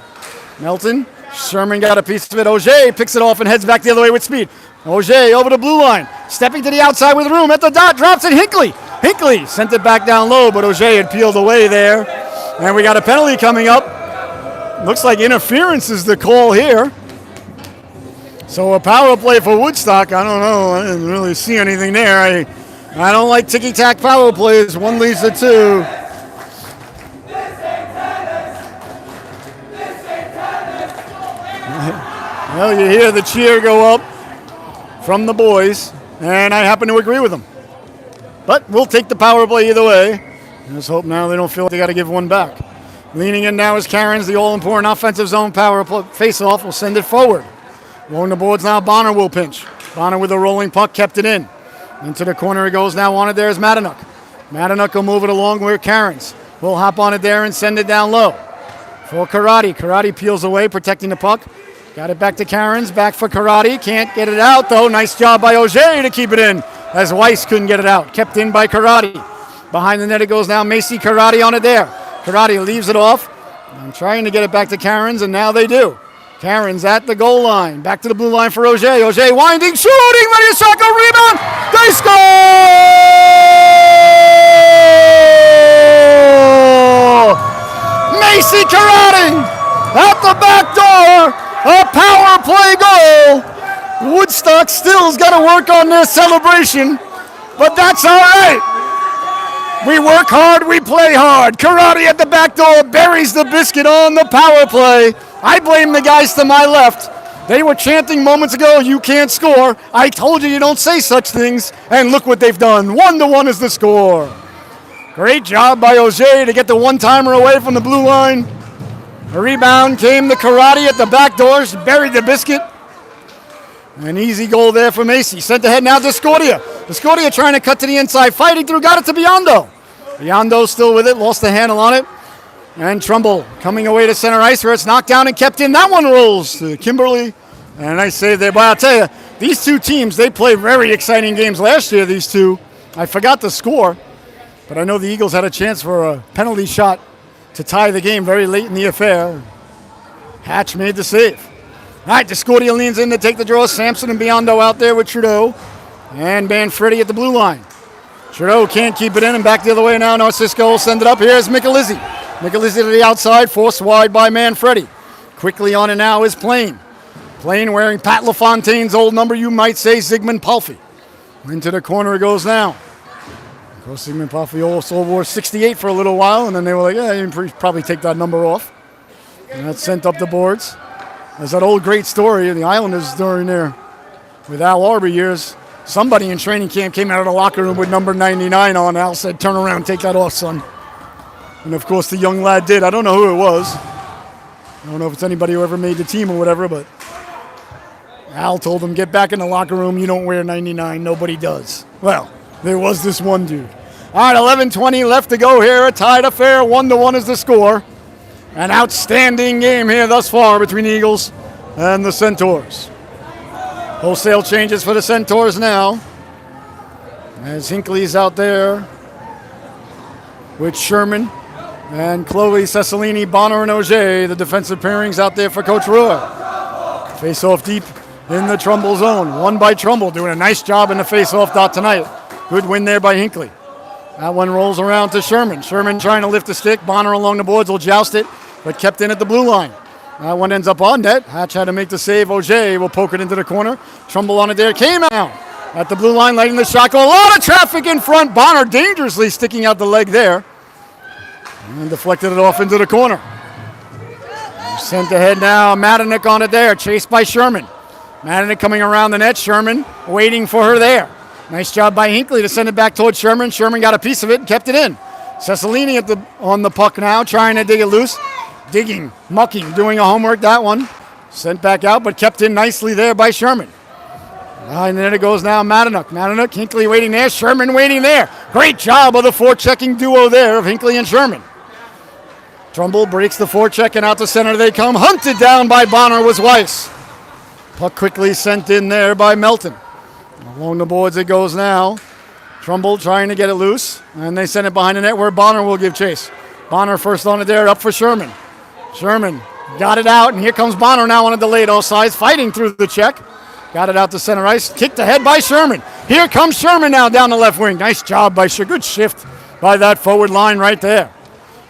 Melton. Sherman got a piece of it. Auger picks it off and heads back the other way with speed. Auger over the blue line. Stepping to the outside with room. At the dot. Drops it. Hinckley sent it back down low, but Auger had peeled away there. And we got a penalty coming up. Looks like interference is the call here. So a power play for Woodstock. I don't know. I didn't really see anything there. I don't like ticky-tack power plays. 1 leads to 2. Well, you hear the cheer go up from the boys, and I happen to agree with them. But we'll take the power play either way. Let's hope now they don't feel like they got to give one back. Leaning in now is Cairns, the all-important offensive zone power face-off. Will send it forward. Along the boards now, Bonner will pinch. Bonner with a rolling puck, kept it in. Into the corner it goes now. On it there is Madanuk. Madanuk will move it along where Cairns will hop on it there and send it down low. For Karate. Karate peels away, protecting the puck. Got it back to Cairns. Back for Karate. Can't get it out, though. Nice job by Auger to keep it in, as Weiss couldn't get it out. Kept in by Karate. Behind the net it goes now. Macy Karate on it there. Karate leaves it off. And trying to get it back to Cairns, and now they do. Cairns at the goal line. Back to the blue line for Auger. Auger winding, shooting, ready to strike a rebound. They score! Macy Karate at the back door. A power play goal. Woodstock still's got to work on their celebration, but that's all right. We work hard, we play hard. Karate at the back door buries the biscuit on the power play. I blame the guys to my left. They were chanting moments ago, "You can't score." I told you don't say such things, and look what they've done. 1-1 is the score. Great job by Auger to get the one-timer away from the blue line. A rebound came to Karate at the back doors, buried the biscuit. An easy goal there for Macy. Sent ahead now to Discordia. Discordia trying to cut to the inside, fighting through, got it to Biondo. Biondo still with it, lost the handle on it. And Trumbull coming away to center ice where it's knocked down and kept in. That one rolls to Kimberly. And a nice save there. But I'll tell you, these two teams, they played very exciting games last year, these two. I forgot the score, but I know the Eagles had a chance for a penalty shot to tie the game very late in the affair. Hatch made the save. All right, Discordia leans in to take the draw. Sampson and Biondo out there with Trudeau. And Manfredi at the blue line. Trudeau can't keep it in, and back the other way now. Narcisco will send it up. Here's Michelizzi. Michelizzi to the outside, forced wide by Manfredi. Quickly on it now is Plain. Plain wearing Pat LaFontaine's old number, you might say, Zygmunt Palffy. Into the corner it goes now. Of course, Zygmunt Palffy also wore 68 for a little while, and then they were like, yeah, you can probably take that number off. And that's sent up the boards. There's that old great story of the Islanders during there with Al Arbor years. Somebody in training camp came out of the locker room with number 99 on. Al said, "Turn around, take that off, son." And of course the young lad did. I don't know who it was. I don't know if it's anybody who ever made the team or whatever, but Al told him, "Get back in the locker room. You don't wear 99. Nobody does." Well, there was this one dude. All right, 11:20 left to go here. A tied affair. 1-1 is the score. An outstanding game here thus far between the Eagles and the Centaurs. Wholesale changes for the Centaurs now. As Hinckley's out there with Sherman and Chloe, Cecilini, Bonner, and Auger. The defensive pairings out there for Coach Roy. Face off deep in the Trumbull zone. Won by Trumbull, doing a nice job in the face-off dot tonight. Good win there by Hinckley. That one rolls around to Sherman. Sherman trying to lift the stick. Bonner along the boards will joust it, but kept in at the blue line. That one ends up on net. Hatch had to make the save. Auger will poke it into the corner. Trumbull on it there. Came out at the blue line, lighting the shot goal. A lot of traffic in front. Bonner dangerously sticking out the leg there. And deflected it off into the corner. Sent ahead now. Madanek on it there. Chased by Sherman. Madanek coming around the net. Sherman waiting for her there. Nice job by Hinckley to send it back towards Sherman. Sherman got a piece of it and kept it in. Cecilini on the puck now, trying to dig it loose. Digging, mucking, doing a homework, that one. Sent back out, but kept in nicely there by Sherman. And then it goes now, Madanek, Hinckley waiting there, Sherman waiting there. Great job of the forechecking duo there of Hinckley and Sherman. Trumbull breaks the forecheck and out to center they come. Hunted down by Bonner was Weiss. Puck quickly sent in there by Melton. Along the boards it goes now. Trumbull trying to get it loose, and they send it behind the net where Bonner will give chase. Bonner first on it there, up for Sherman. Sherman got it out, and here comes Bonner now on a delayed offsides, fighting through the check. Got it out to center ice, kicked ahead by Sherman. Here comes Sherman now down the left wing. Nice job by Sherman. Good shift by that forward line right there.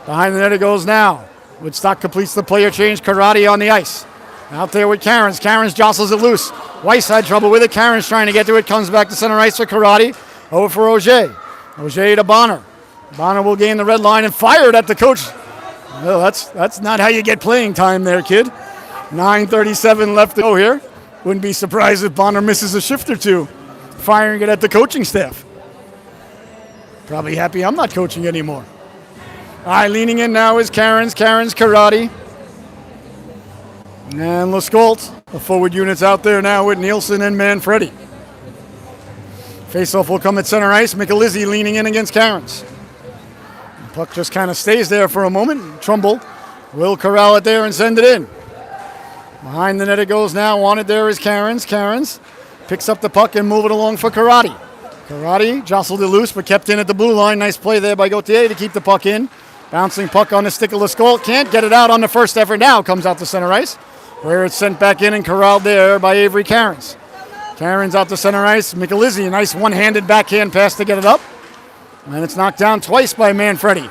Behind the net it goes now. Woodstock completes the player change. Karate on the ice. Out there with Cairns. Cairns jostles it loose. Weiss had trouble with it. Cairns trying to get to it. Comes back to center ice for Karate. Over for Auger. Auger to Bonner. Bonner will gain the red line and fired at the coach. Well, that's not how you get playing time there, kid. 9:37 left to go here. Wouldn't be surprised if Bonner misses a shift or two. Firing it at the coaching staff. Probably happy I'm not coaching anymore. All right, leaning in now is Cairns. Cairns, Karate. And Lescault. The forward units out there now with Nielsen and Manfredi. Faceoff will come at center ice. Michelizzi leaning in against Cairns. The puck just kind of stays there for a moment. Trumbull will corral it there and send it in. Behind the net it goes now. On it there is Cairns. Cairns picks up the puck and move it along for Karate. Karate jostled it loose but kept in at the blue line. Nice play there by Gauthier to keep the puck in. Bouncing puck on the stick of Lescault. Can't get it out on the first effort now. Comes out to center ice where it's sent back in and corralled there by Avery Cairns. Cairns out to center ice. Michelizzi, a nice one-handed backhand pass to get it up. And it's knocked down twice by Manfredi.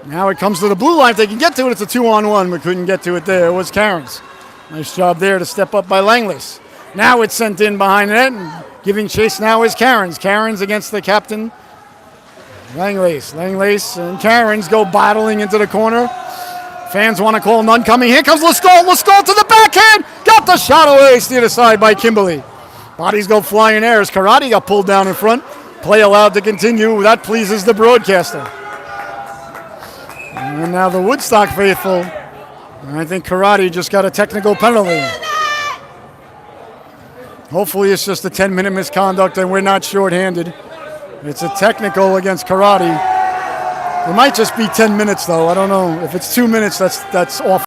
Now it comes to the blue line. If they can get to it, it's a 2-on-1, but couldn't get to it there. It was Cairns. Nice job there to step up by Langlace. Now it's sent in behind the net, and giving chase now is Cairns. Cairns against the captain, Langlace. Langlace and Cairns go battling into the corner. Fans want to call none coming. Here comes Lescault. Lescault to the backhand. Got the shot away. Steered aside by Kimberly. Bodies go flying there as Karate got pulled down in front. Play allowed to continue. That pleases the broadcaster. And now the Woodstock faithful. And I think Karate just got a technical penalty. Hopefully it's just a 10-minute misconduct and we're not shorthanded. It's a technical against Karate. It might just be 10 minutes though. I don't know. If it's 2 minutes, that's awful.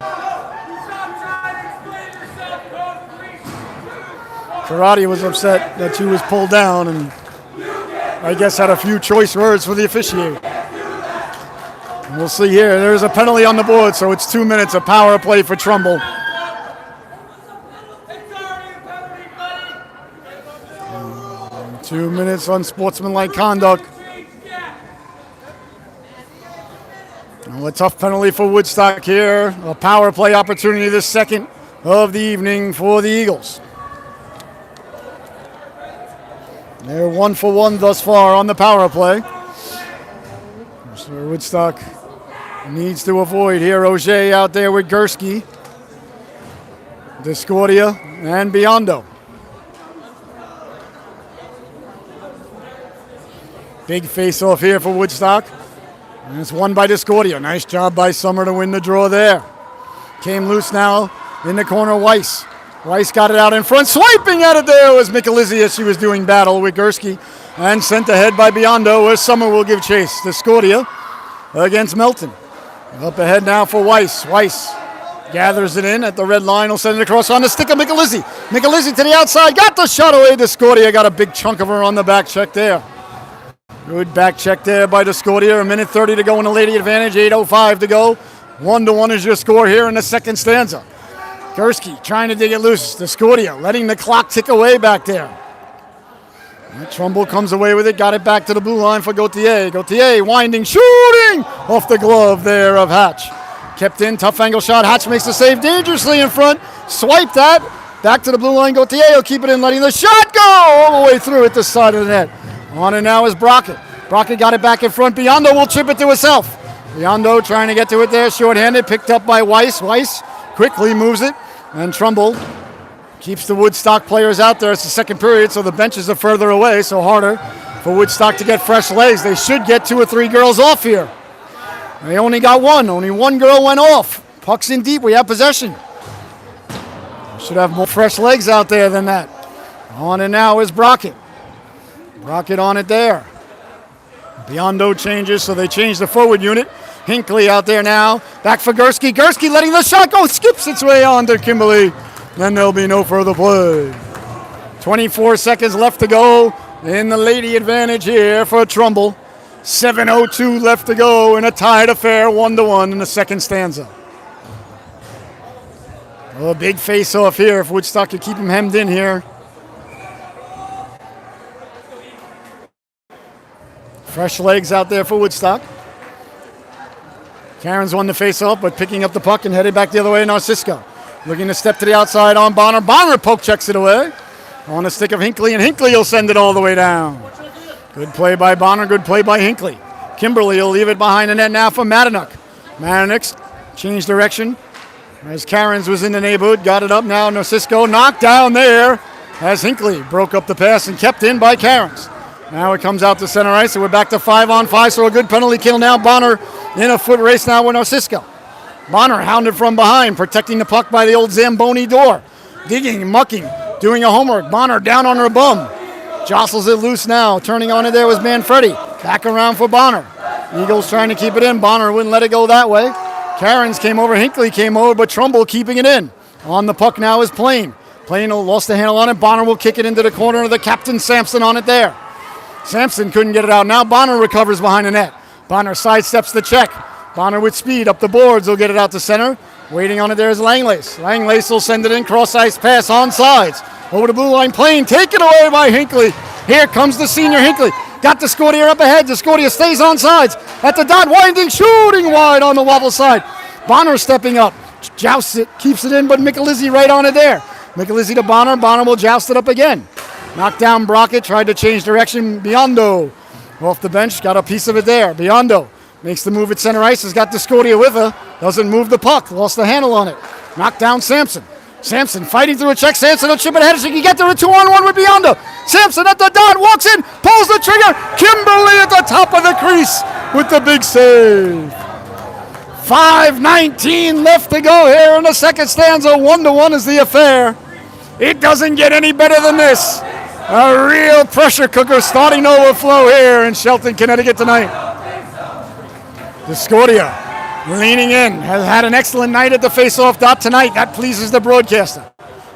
Karate was upset that she was pulled down and I guess had a few choice words for the officiator. We'll see here. There's a penalty on the board, so it's 2 minutes of power play for Trumbull. 2 minutes unsportsmanlike conduct. Well, a tough penalty for Woodstock here. A power play opportunity, the second of the evening for the Eagles. They're 1 for 1 thus far on the power play. So Woodstock needs to avoid here. Auger out there with Gursky, Discordia, and Biondo. Big face-off here for Woodstock. And it's won by Discordia. Nice job by Summer to win the draw there. Came loose now in the corner, Weiss. Weiss got it out in front. Swiping at it there was Michelizzi as she was doing battle with Gursky. And sent ahead by Biondo where Summer will give chase. Discordia against Melton. Up ahead now for Weiss. Weiss gathers it in at the red line. Will send it across on the stick of Michelizzi. Michelizzi to the outside. Got the shot away. Discordia got a big chunk of her on the back check there. Good back check there by Discordia. A minute 30 to go in the lady advantage. 8:05 to go. 1-1 is your score here in the second stanza. Gursky trying to dig it loose. Discordia letting the clock tick away back there. Trumbull comes away with it. Got it back to the blue line for Gauthier. Gauthier winding, shooting off the glove there of Hatch. Kept in, tough angle shot. Hatch makes the save dangerously in front. Swipe that. Back to the blue line. Gauthier will keep it in, letting the shot go all the way through at the side of the net. On it now is Brockett. Brockett got it back in front. Biondo will chip it to herself. Biondo trying to get to it there. Short-handed. Picked up by Weiss. Weiss quickly moves it. And Trumbull keeps the Woodstock players out there. It's the second period, so the benches are further away, so harder for Woodstock to get fresh legs. They should get 2 or 3 girls off here. They only got one. Only one girl went off. Puck's in deep. We have possession. Should have more fresh legs out there than that. On it now is Brockett. Brockett on it there. Biondo changes, so they change the forward unit. Hinckley out there now. Back for Gursky. Gursky letting the shot go. Skips its way on to Kimberly. Then there'll be no further play. 24 seconds left to go in the lady advantage here for Trumbull. 7:02 left to go in a tied affair, 1-1 in the second stanza. A big face-off here if Woodstock could keep him hemmed in here. Fresh legs out there for Woodstock. Cairns won the face-off, but picking up the puck and headed back the other way, Narcisco. Looking to step to the outside on Bonner. Bonner poke checks it away. On the stick of Hinckley, and Hinckley will send it all the way down. Good play by Bonner, good play by Hinckley. Kimberly will leave it behind the net now for Madanuk. Madanuk changed direction as Cairns was in the neighborhood. Got it up now. Narcisco knocked down there as Hinckley broke up the pass and kept in by Cairns. Now it comes out to center ice, so we're back to 5-on-5, so a good penalty kill now. Bonner in a foot race now with Narcisco. Bonner hounded from behind, protecting the puck by the old Zamboni door. Digging, mucking, doing a homework. Bonner down on her bum. Jostles it loose now. Turning on it there was Manfredi. Back around for Bonner. Eagles trying to keep it in. Bonner wouldn't let it go that way. Cairns came over. Hinckley came over, but Trumbull keeping it in. On the puck now is Plain. Plain lost the handle on it. Bonner will kick it into the corner of the captain Sampson on it there. Sampson couldn't get it out. Now Bonner recovers behind the net. Bonner sidesteps the check. Bonner with speed up the boards. He'll get it out to center. Waiting on it there is Langlace. Langlace will send it in. Cross-ice pass on sides. Over the blue line. Plain taken away by Hinckley. Here comes the senior Hinckley. Got Discordia up ahead. Discordia stays on sides. At the dot, winding, shooting wide on the wobble side. Bonner stepping up. Jousts it, keeps it in, but Michelizzi right on it there. Michelizzi to Bonner. Bonner will joust it up again. Knocked down Brockett. Tried to change direction. Biondo off the bench. Got a piece of it there. Biondo makes the move at center ice. Has got Discordia with her. Doesn't move the puck. Lost the handle on it. Knocked down Sampson. Sampson fighting through a check. Sampson will chip it ahead. She can get there a 2-on-1 with Biondo. Sampson at the dot. Walks in. Pulls the trigger. Kimberly at the top of the crease with the big save. 5:19 left to go here in the second stanza. 1-1 is the affair. It doesn't get any better than this. A real pressure cooker starting to overflow here in Shelton, Connecticut tonight. Discordia leaning in, has had an excellent night at the face-off dot tonight. That pleases the broadcaster.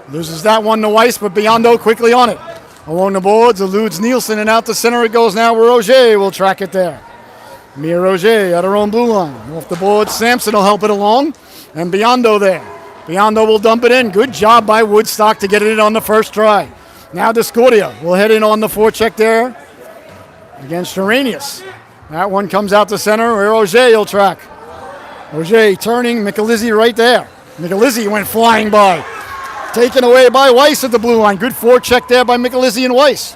Loses that one to Weiss, but Biondo quickly on it. Along the boards, eludes Nielsen, and out to center it goes now where Roger will track it there. Mia Roger at her own blue line. Off the board, Sampson will help it along, and Biondo there. Biondo will dump it in. Good job by Woodstock to get it in on the first try. Now Discordia will head in on the forecheck there against Arrhenius. That one comes out to center where Roger will track. Roger turning, Michelizzi right there. Michelizzi went flying by. Taken away by Weiss at the blue line. Good forecheck there by Michelizzi and Weiss.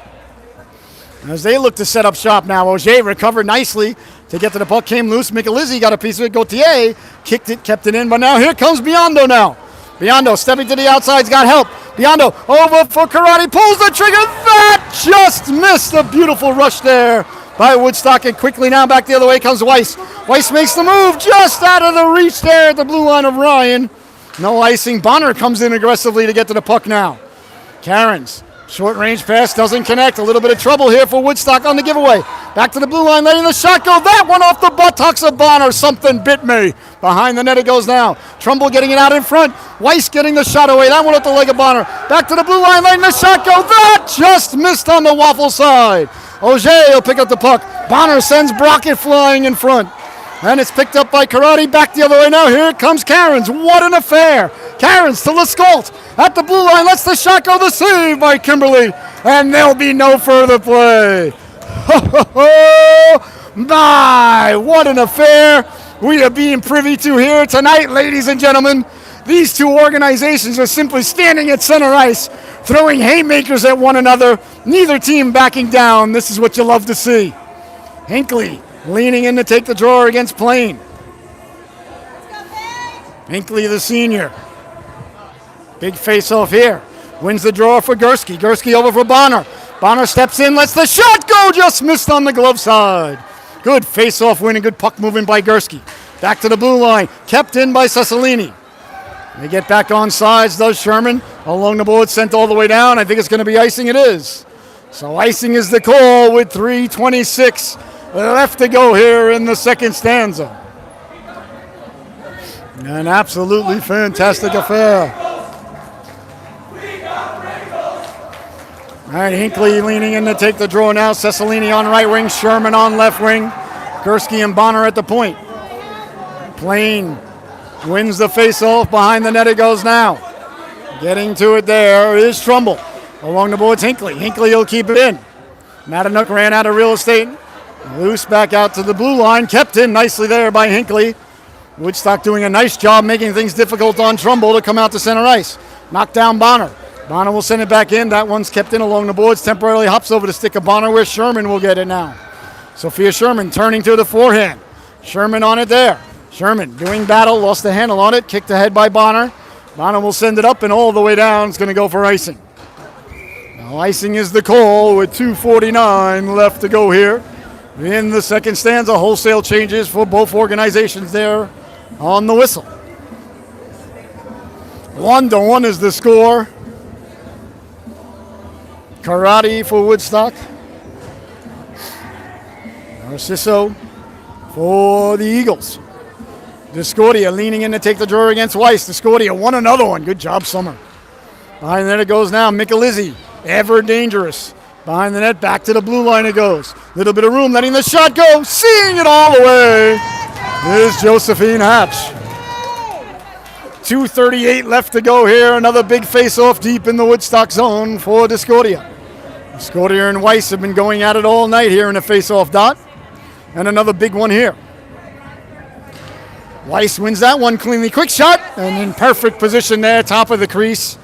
As they look to set up shop now, Roger recovered nicely to get to the puck, came loose. Michelizzi got a piece of it. Gauthier kicked it, kept it in, but now here comes Biondo now. Biondo stepping to the outside, got help. Biondo over for Karate, pulls the trigger. That just missed. A beautiful rush there by Woodstock, and quickly now back the other way comes Weiss. Weiss makes the move just out of the reach there at the blue line of Ryan. No icing. Bonner comes in aggressively to get to the puck now. Cairns Short range pass doesn't connect. A little bit of trouble here for Woodstock on the giveaway. Back to the blue line, letting the shot go. That one off the buttocks of Bonner. Something bit me. Behind the net it goes now. Trumbull getting it out in front. Weiss getting the shot away. That one off the leg of Bonner. Back to the blue line, letting the shot go. That just missed on the waffle side. Auger will pick up the puck. Bonner sends Brockett flying in front. And it's picked up by Karate. Back the other way now. Here it comes Cairns. What an affair. Cairns to Lescault. At the blue line. Lets the shot go. The save by Kimberly. And there'll be no further play. My, what an affair we are being privy to here tonight, ladies and gentlemen. These two organizations are simply standing at center ice, throwing haymakers at one another. Neither team backing down. This is what you love to see. Hinckley leaning in to take the draw against Plain. Hinckley, the senior. Big face-off here. Wins the draw for Gursky. Gursky over for Bonner. Bonner steps in, lets the shot go. Just missed on the glove side. Good face-off win and good puck moving by Gursky. Back to the blue line. Kept in by Cecilini. They get back on sides, does Sherman. Along the board, sent all the way down. I think it's going to be icing. It is. So icing is the call with 3:26 left to go here in the second stanza. An absolutely fantastic affair. All right, Hinckley leaning in to take the draw now. Cecilini on right wing, Sherman on left wing. Gursky and Bonner at the point. Plain wins the face-off. Behind the net it goes now. Getting to it there is Trumbull. Along the boards, Hinckley. Hinckley will keep it in. Matanook ran out of real estate. Loose back out to the blue line. Kept in nicely there by Hinckley. Woodstock doing a nice job making things difficult on Trumbull to come out to center ice. Knocked down Bonner. Bonner will send it back in. That one's kept in along the boards. Temporarily hops over the stick of Bonner where Sherman will get it now. Sophia Sherman turning to the forehand. Sherman on it there. Sherman doing battle. Lost the handle on it. Kicked ahead by Bonner. Bonner will send it up and all the way down. It's going to go for icing. Now icing is the call with 2:49 left to go here. In the second stanza, wholesale changes for both organizations there on the whistle. 1-1 is the score. Karate for Woodstock. Narciso for the Eagles. Discordia leaning in to take the draw against Weiss. Discordia won another one. Good job, Summer. Behind the net it goes now. Michelizzi, ever dangerous. Behind the net, back to the blue line it goes. Little bit of room, letting the shot go. Seeing it all the way is Josephine Hatch. 2:38 left to go here. Another big face-off deep in the Woodstock zone for Discordia. Discordia and Weiss have been going at it all night here in a face-off dot. And another big one here. Weiss wins that one cleanly. Quick shot and in perfect position there, top of the crease.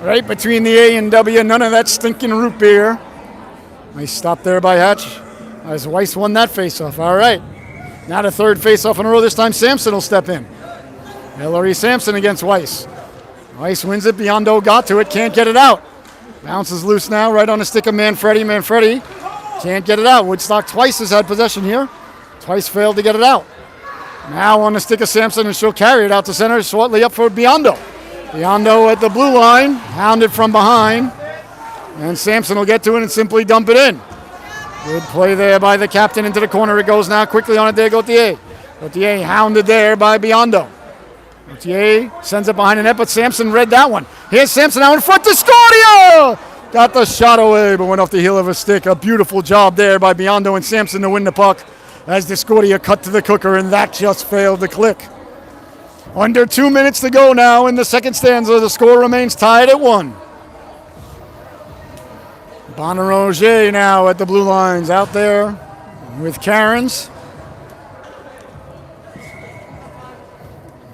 Right between the A and W. None of that stinking root beer. Nice stop there by Hatch as Weiss won that face-off. All right. Now the third face-off in a row. This time Sampson will step in. Hillary Sampson against Weiss. Weiss wins it. Biondo got to it. Can't get it out. Bounces loose now right on the stick of Manfredi. Manfredi can't get it out. Woodstock twice has had possession here. Twice failed to get it out. Now on the stick of Sampson, and she'll carry it out to center. Shortly up for Biondo. Biondo at the blue line. Hounded from behind. And Sampson will get to it and simply dump it in. Good play there by the captain into the corner. It goes now quickly on it there. Gauthier. Gauthier hounded there by Biondo. Gauthier sends it behind the net, but Sampson read that one. Here's Sampson out in front to Discordia. Got the shot away, but went off the heel of a stick. A beautiful job there by Biondo and Sampson to win the puck as Discordia cut to the cooker, and that just failed to click. Under 2 minutes to go now in the second stanza. The score remains tied at 1. Bonner Auger now at the blue lines out there with Cairns.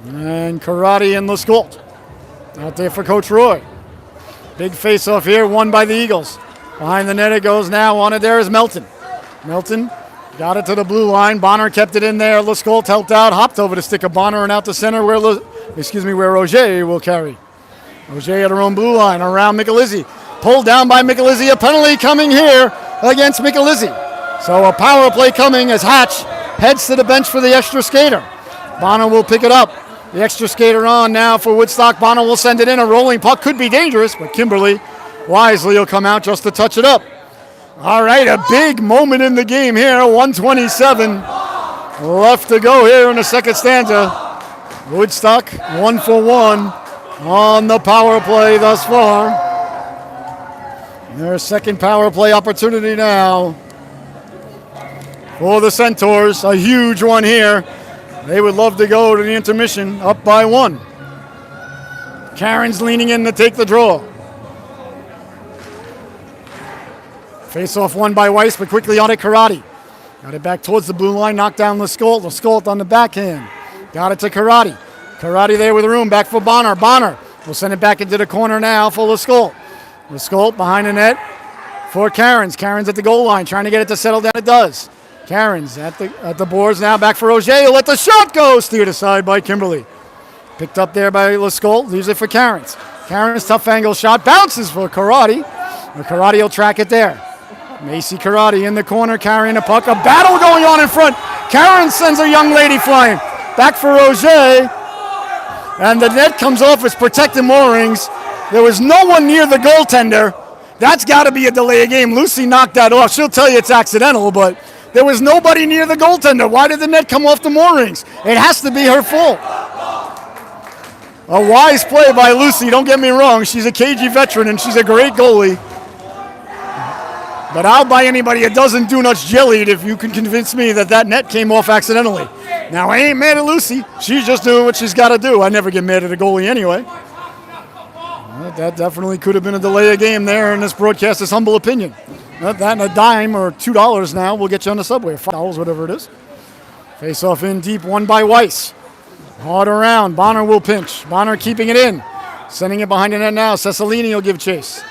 And Karate and Lescault out there for Coach Roy. Big face-off here, won by the Eagles. Behind the net it goes now. On it there is Melton. Melton got it to the blue line. Bonner kept it in there. Lescault helped out, hopped over the stick of Bonner and out to center where Auger will carry. Auger at her own blue line around Michelizzi. Pulled down by Michelizzi. A penalty coming here against Michelizzi. So a power play coming as Hatch heads to the bench for the extra skater. Bonner will pick it up. The extra skater on now for Woodstock. Bonner will send it in. A rolling puck could be dangerous, but Kimberly Wisely will come out just to touch it up. All right, a big moment in the game here. 127 left to go here in the second stanza. Woodstock 1 for 1 on the power play thus far. Their second power play opportunity now for the Centaurs. A huge one here. They would love to go to the intermission up by 1. Karen's leaning in to take the draw. Face off won by Weiss, but quickly on it, Karate. Got it back towards the blue line, knocked down Lescault. Lescault on the backhand. Got it to Karate. Karate there with room, back for Bonner. Bonner will send it back into the corner now for Lescault. Lescault behind the net for Karen's. Karen's at the goal line, trying to get it to settle down. It does. Karen's at the boards now, back for Auger. He'll let the shot go, steered aside by Kimberly. Picked up there by Lescault, leaves it for Karen's. Karen's tough angle shot, bounces for Karate. Karate will track it there. Macy Karate in the corner, carrying a puck. A battle going on in front. Karen sends a young lady flying. Back for Auger. And the net comes off its protected moorings. There was no one near the goaltender. That's got to be a delay of game. Lucy knocked that off. She'll tell you it's accidental, but there was nobody near the goaltender. Why did the net come off the moorings? It has to be her fault. A wise play by Lucy, don't get me wrong. She's a KG veteran and she's a great goalie. But I'll buy anybody a dozen Donuts jellied if you can convince me that net came off accidentally. Now, I ain't mad at Lucy. She's just doing what she's got to do. I never get mad at a goalie anyway. Well, that definitely could have been a delay of game there in this broadcaster's humble opinion. That and a dime or $2 now will get you on the subway, or $5, whatever it is. Face off in deep, won by Weiss. Hard around. Bonner will pinch. Bonner keeping it in. Sending it behind the net now. Cecilini will give chase.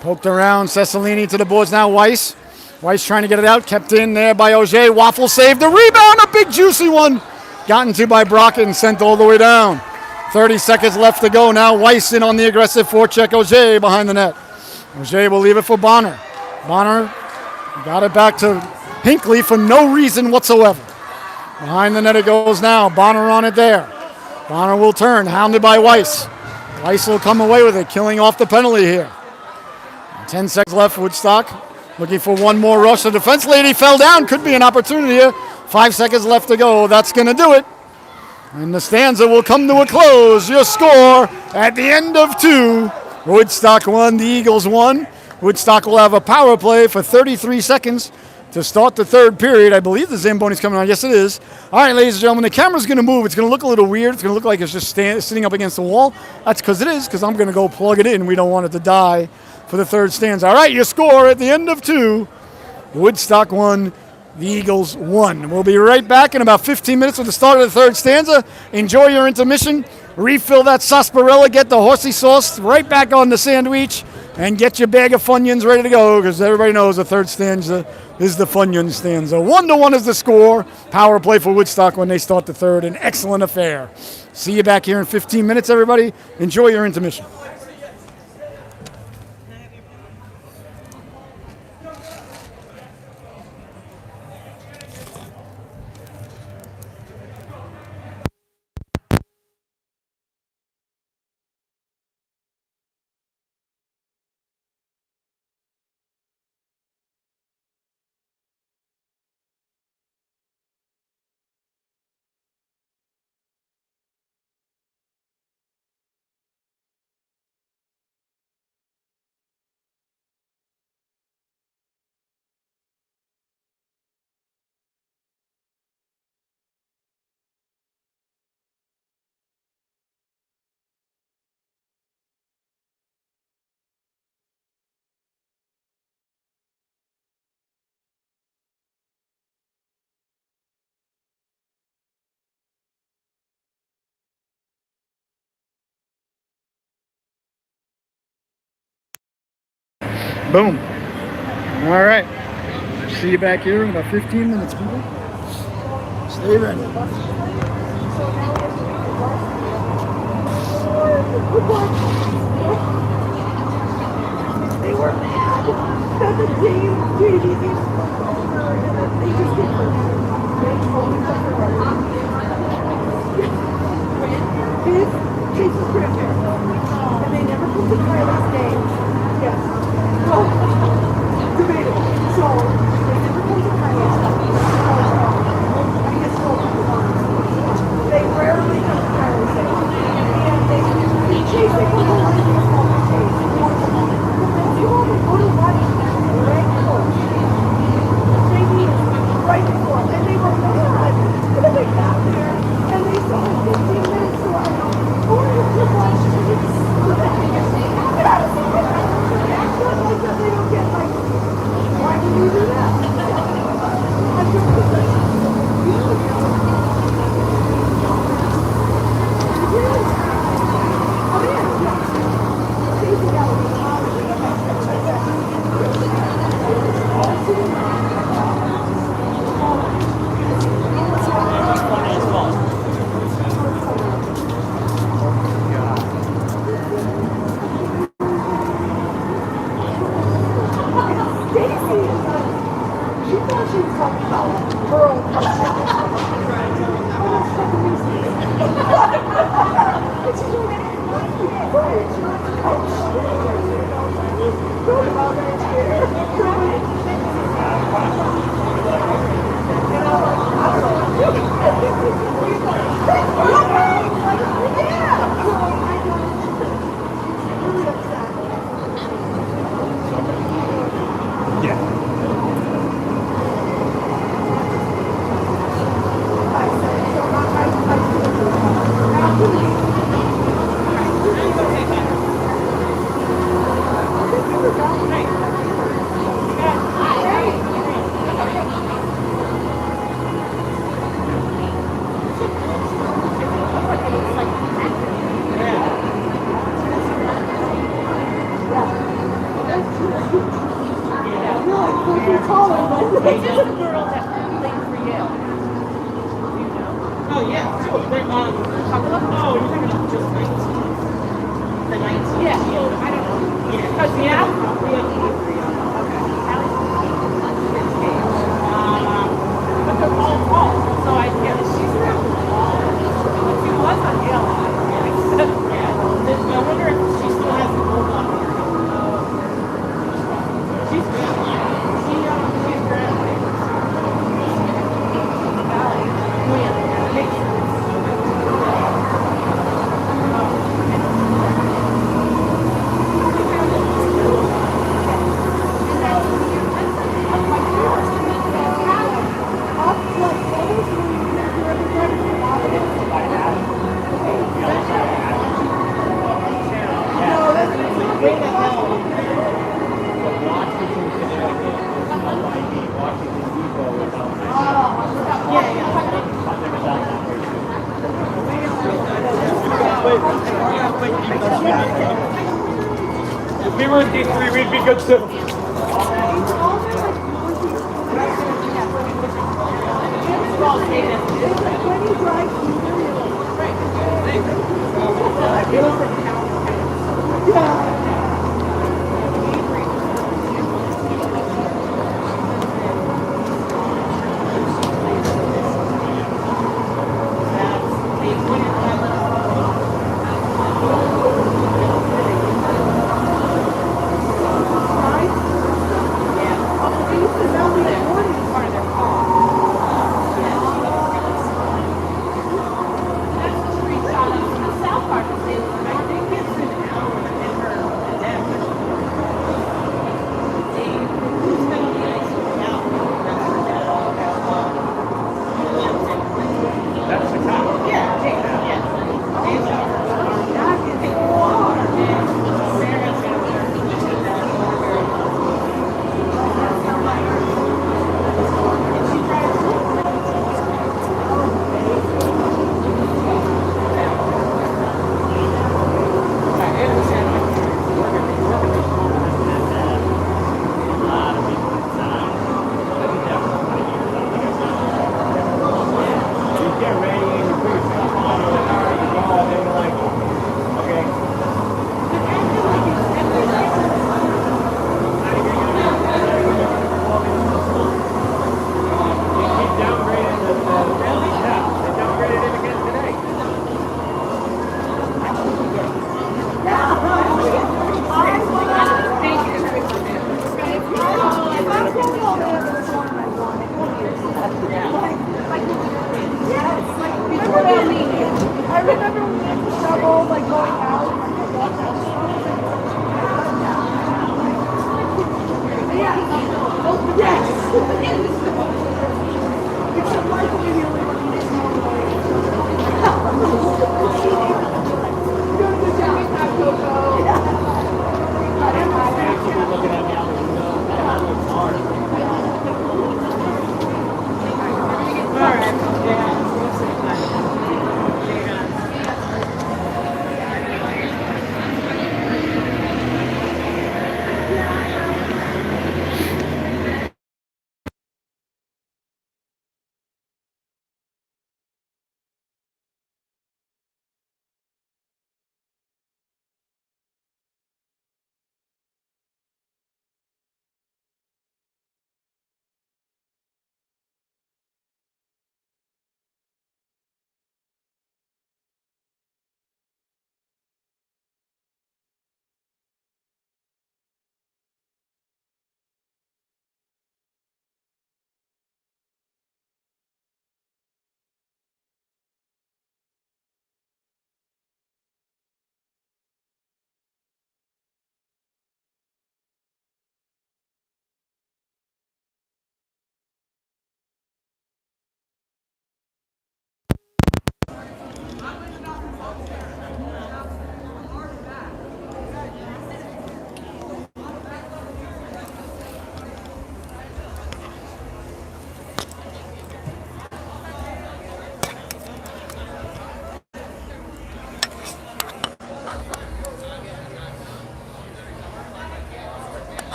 Poked around. Cecilini to the boards now. Weiss. Weiss trying to get it out. Kept in there by Auger. Waffle saved the rebound. A big juicy one. Gotten to by Brockett and sent all the way down. 30 seconds left to go now. Weiss in on the aggressive forecheck. Auger behind the net. Auger will leave it for Bonner. Bonner got it back to Hinckley for no reason whatsoever. Behind the net it goes now. Bonner on it there. Bonner will turn, hounded by Weiss. Weiss will come away with it, killing off the penalty here. 10 seconds left, Woodstock. Looking for one more rush. The defense lady fell down. Could be an opportunity here. 5 seconds left to go. That's going to do it. And the stanza will come to a close. Your score at the end of 2. Woodstock 1, the Eagles 1. Woodstock will have a power play for 33 seconds to start the third period. I believe the Zamboni's coming on. Yes, it is. All right, ladies and gentlemen, the camera's going to move. It's going to look a little weird. It's going to look like it's just sitting up against the wall. That's because it is, because I'm going to go plug it in. We don't want it to die for the third stanza. All right, your score at the end of 2. Woodstock 1, the Eagles 1. We'll be right back in about 15 minutes with the start of the third stanza. Enjoy your intermission. Refill that sarsaparilla. Get the horsey sauce right back on the sandwich. And get your bag of Funyuns ready to go, because everybody knows the third stanza is the Funyun stanza. 1-1 is the score. Power play for Woodstock when they start the third. An excellent affair. See you back here in 15 minutes, everybody. Enjoy your intermission. Boom. All right. See you back here in about 15 minutes, people. Stay ready. They were mad that the team JVs over and that they just get his case was critical. And they never put the try last game. Yes. If we were in D3, we'd be good too.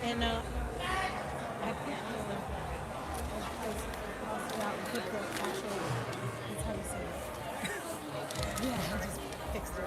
And I actually, that's how you say it. Yeah, I just fixed it.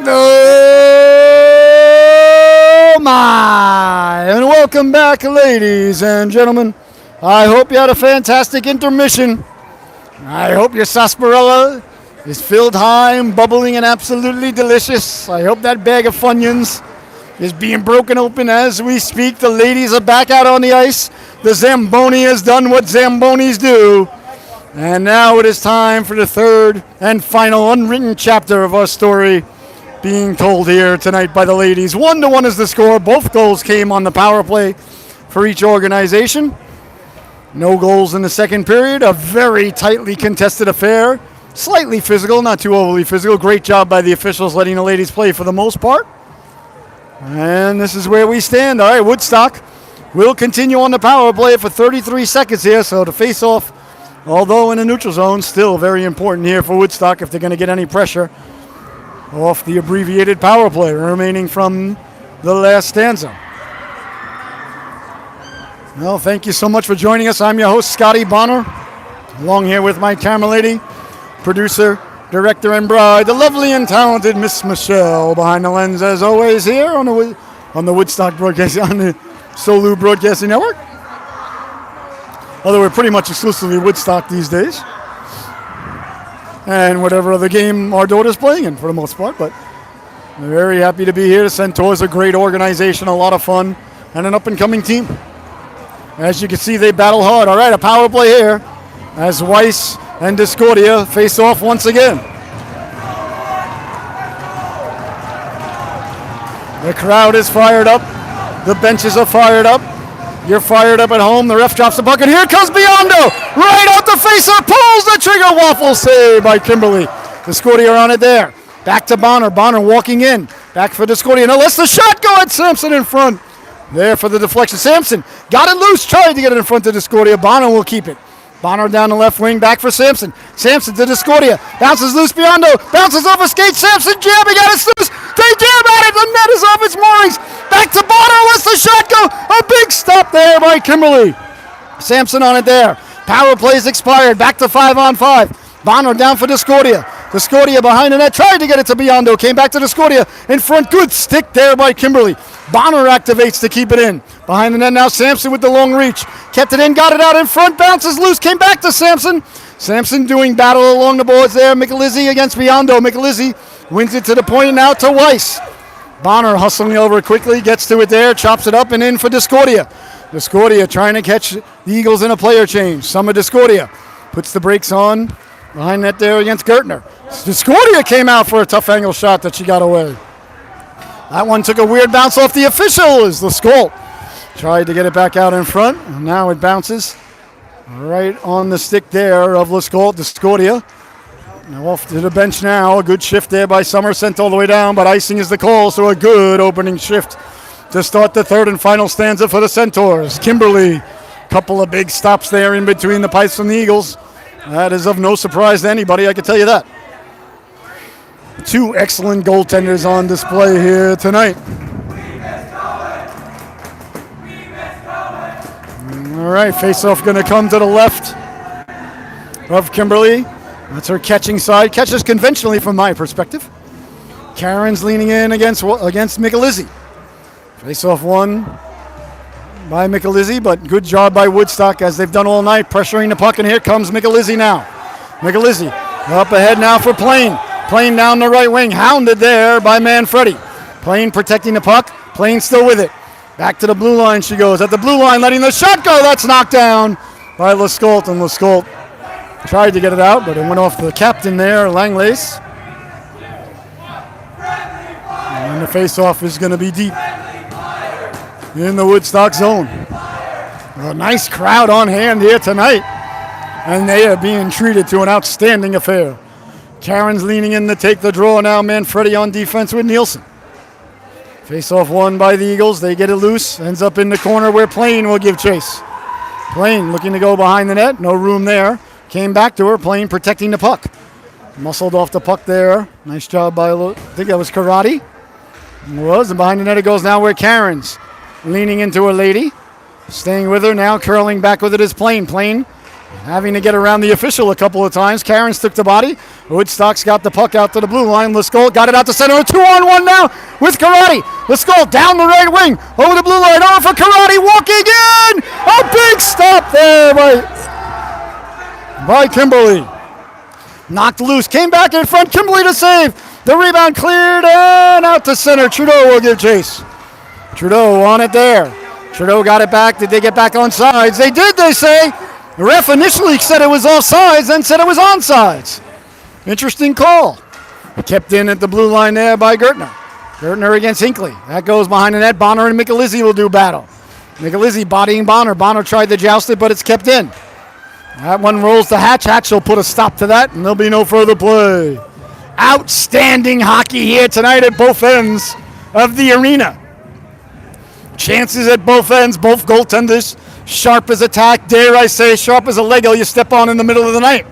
Oh my! And welcome back, ladies and gentlemen. I hope you had a fantastic intermission. I hope your sarsaparilla is filled high and bubbling and absolutely delicious. I hope that bag of Funyuns is being broken open as we speak. The ladies are back out on the ice. The Zamboni has done what Zambonis do. And now it is time for the third and final unwritten chapter of our story being told here tonight by the ladies. 1-1 is the score. Both goals came on the power play for each organization. No goals in the second period. A very tightly contested affair. Slightly physical, not too overly physical. Great job by the officials letting the ladies play for the most part. And this is where we stand. All right, Woodstock will continue on the power play for 33 seconds here. So the face-off, although in a neutral zone, still very important here for Woodstock if they're going to get any pressure off the abbreviated power play remaining from the last stanza. Well, thank you so much for joining us. I'm your host, Scotty Bonner, along here with my camera lady, producer, director, and bride, the lovely and talented Miss Michelle behind the lens, as always, here on the Woodstock broadcast, on the Solu Broadcasting Network. Although we're pretty much exclusively Woodstock these days. And whatever other game our daughter's playing in for the most part. But we're very happy to be here. The Centaurs are a great organization, a lot of fun, and an up-and-coming team. As you can see, they battle hard. All right, a power play here as Weiss and Discordia face off once again. The crowd is fired up. The benches are fired up. You're fired up at home. The ref drops the puck, and here comes Biondo. Right out the faceoff, pulls the trigger. Waffle save by Kimberly. Discordia on it there. Back to Bonner. Bonner walking in. Back for Discordia. Now lets the shot go at Sampson in front. There for the deflection. Sampson got it loose. Tried to get it in front of Discordia. Bonner will keep it. Bonner down the left wing. Back for Sampson. Sampson to Discordia. Bounces loose. Biondo. Bounces off a skate. Sampson jamming at it loose. They jam at it. The net is off its moorings. Back to Bonner. Lets the shot go. A big stop there by Kimberly. Sampson on it there. Power plays expired. Back to 5-on-5. Bonner down for Discordia. Discordia behind the net. Tried to get it to Biondo. Came back to Discordia. In front. Good stick there by Kimberly. Bonner activates to keep it in. Behind the net now, Sampson with the long reach. Kept it in, got it out in front, bounces loose, came back to Sampson. Sampson doing battle along the boards there. Michelizzi against Biondo. Michelizzi wins it to the point now to Weiss. Bonner hustling over quickly, gets to it there, chops it up and in for Discordia. Discordia trying to catch the Eagles in a player change. Summer Discordia puts the brakes on. Behind net there against Gertner. Discordia came out for a tough angle shot that she got away. That one took a weird bounce off the official as the Skull tried to get it back out in front. And now it bounces right on the stick there of Discordia. Now off to the bench now. A good shift there by Summer, sent all the way down, but icing is the call, so a good opening shift to start the third and final stanza for the Centaurs. Kimberly, couple of big stops there in between the Pipes and the Eagles. That is of no surprise to anybody, I can tell you that. Two excellent goaltenders on display here tonight. All right, face-off going to come to the left of Kimberly. That's her catching side. Catches conventionally from my perspective. Karen's leaning in against Michelizzi. Face-off won by Michelizzi, but good job by Woodstock as they've done all night, pressuring the puck, and here comes Michelizzi now. Michelizzi up ahead now for Plain. Plain down the right wing, hounded there by Manfredi. Plain protecting the puck. Plain still with it. Back to the blue line she goes. At the blue line, letting the shot go. That's knocked down by Lescault. And Lescault tried to get it out, but it went off the captain there, Langlace. And the face-off is going to be deep in the Woodstock zone. A nice crowd on hand here tonight, and they are being treated to an outstanding affair. Karen's leaning in to take the draw now. Manfredi on defense with Nielsen. Face-off won by the Eagles. They get it loose. Ends up in the corner where Plain will give chase. Plain looking to go behind the net. No room there. Came back to her. Plain protecting the puck. Muscled off the puck there. Nice job by, I think that was Karate. It was. And behind the net it goes now where Karen's leaning into her lady. Staying with her now. Curling back with it is Plain. Plain having to get around the official a couple of times. Karen's took the body. Woodstock's got the puck out to the blue line. Lescault got it out to center. A 2-on-1 now with Karate. Lescault down the right wing. Over the blue line. Over for Karate. Walking in. A big stop there by Kimberly. Knocked loose. Came back in front. Kimberly to save. The rebound cleared and out to center. Trudeau will give chase. Trudeau on it there. Trudeau got it back. Did they get back on sides? They did, they say. The ref initially said it was offsides, then said it was onsides. Interesting call. Kept in at the blue line there by Gertner. Gertner against Hinckley. That goes behind the net. Bonner and Michelizzi will do battle. Michelizzi bodying Bonner. Bonner tried to joust it, but it's kept in. That one rolls to Hatch. Hatch will put a stop to that, and there'll be no further play. Outstanding hockey here tonight at both ends of the arena. Chances at both ends, both goaltenders. Sharp as attack, dare I say, sharp as a Lego you step on in the middle of the night.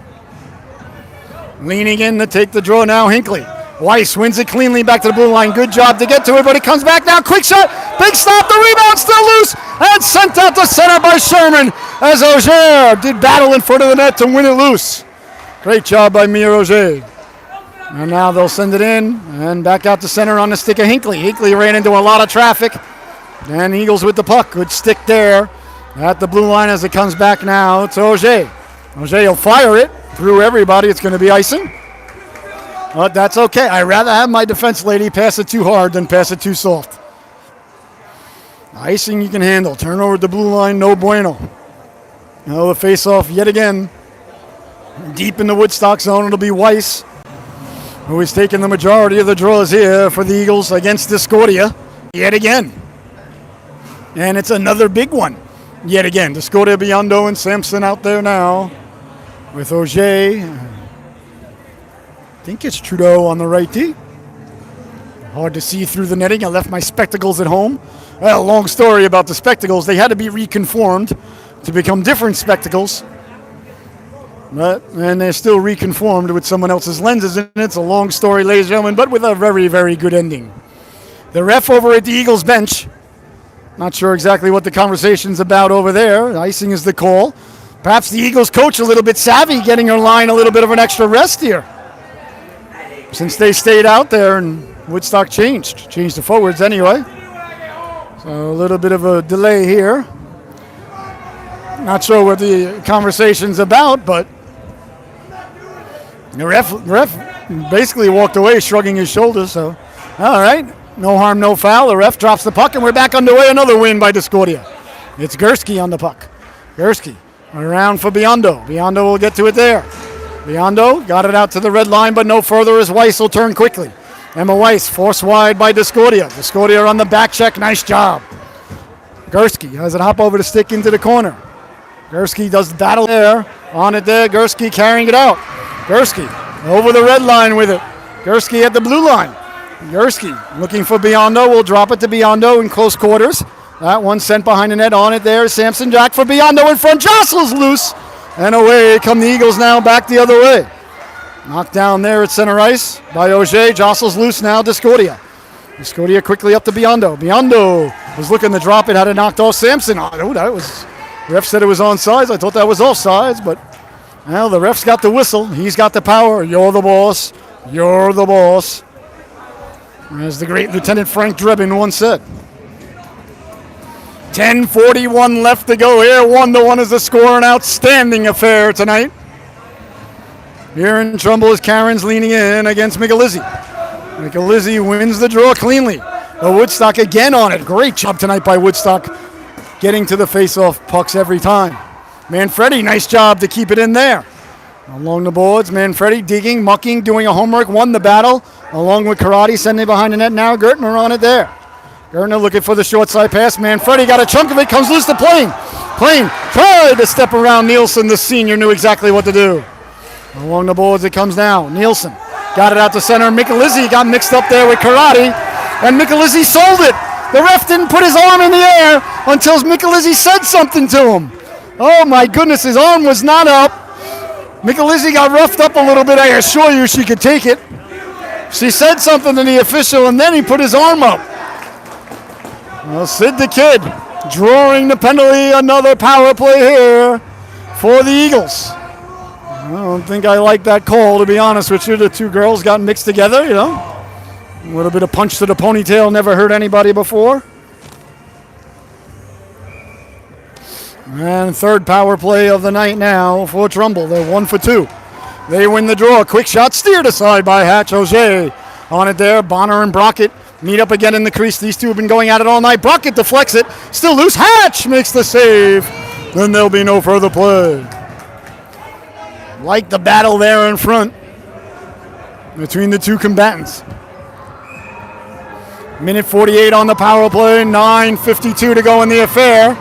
Leaning in to take the draw now, Hinckley. Weiss wins it cleanly back to the blue line. Good job to get to it, but it comes back now. Quick shot, big stop, the rebound still loose, and sent out to center by Sherman as Auger did battle in front of the net to win it loose. Great job by Mia Auger. And now they'll send it in and back out to center on the stick of Hinckley. Hinckley ran into a lot of traffic, and Eagles with the puck. Good stick there at the blue line as it comes back now to Auger. Auger will fire it through everybody. It's going to be icing. But that's okay. I'd rather have my defense lady pass it too hard than pass it too soft. Icing you can handle. Turn over the blue line, no bueno. Now the face-off yet again. Deep in the Woodstock zone, it'll be Weiss, who is taking the majority of the draws here for the Eagles against Discordia yet again. And it's another big one yet again. Discordia, Biondo, and Sampson out there now with Auger. I think it's Trudeau on the right tee. Hard to see through the netting. I left my spectacles at home. Well, long story about the spectacles. They had to be reconformed to become different spectacles. And they're still reconformed with someone else's lenses in it. It's a long story, ladies and gentlemen, but with a very, very good ending. The ref over at the Eagles bench, not sure exactly what the conversation's about over there. Icing is the call. Perhaps the Eagles coach a little bit savvy, getting her line a little bit of an extra rest here. Since they stayed out there and Woodstock changed the forwards anyway. So a little bit of a delay here. Not sure what the conversation's about, but the ref basically walked away shrugging his shoulders. So, all right, no harm, no foul. The ref drops the puck, and we're back underway. Another win by Discordia. It's Gursky on the puck. Gursky around for Biondo. Biondo will get to it there. Biondo got it out to the red line, but no further as Weiss will turn quickly. Emma Weiss forced wide by Discordia. Discordia on the back check. Nice job. Gursky has it hop over the stick into the corner. Gursky does the battle there. On it there. Gursky carrying it out. Gursky over the red line with it. Gursky at the blue line. Gursky looking for Biondo. Will drop it to Biondo in close quarters. That one sent behind the net. On it there. Samson Jack for Biondo in front. Jostles loose. And away come the Eagles now back the other way. Knocked down there at center ice by Auger. Jostles loose now. Discordia. Discordia quickly up to Biondo. Biondo was looking to drop it. Had it knocked off Samson. Oh, that was... Ref said it was onside. I thought that was offsides, but well, the ref's got the whistle. He's got the power. You're the boss. You're the boss. As the great Lieutenant Frank Drebin once said. 10:41 left to go here. 1-1 is the score. An outstanding affair tonight. here in Trumbull as Karen's leaning in against Michelizzi. Michelizzi wins the draw cleanly. But Woodstock again on it. Great job tonight by Woodstock, getting to the face-off pucks every time. Manfredi, nice job to keep it in there. Along the boards, Manfredi digging, mucking, doing a homework, won the battle, along with Karate, sending it behind the net. Now Gertner on it there. Gertner looking for the short side pass. Manfredi got a chunk of it, comes loose to Plain. Plain tried to step around Nielsen. The senior knew exactly what to do. Along the boards it comes now. Nielsen got it out to center. Michelizzi got mixed up there with Karate, and Michelizzi sold it. The ref didn't put his arm in the air until Michelizzi said something to him. Oh my goodness, his arm was not up. Michelizzi got roughed up a little bit. I assure you she could take it. She said something to the official, and then he put his arm up. Well, Sid the Kid drawing the penalty. Another power play here for the Eagles. I don't think I like that call, to be honest with you. The two girls got mixed together, you know. A little bit of punch to the ponytail, never hurt anybody before. And third power play of the night now for Trumbull. They're 1 for 2. They win the draw. Quick shot steered aside by Hatch. Auger on it there. Bonner and Brockett meet up again in the crease. These two have been going at it all night. Brockett deflects it. Still loose. Hatch makes the save. Then there'll be no further play. Like the battle there in front between the two combatants. Minute 48 on the power play. 9:52 to go in the affair.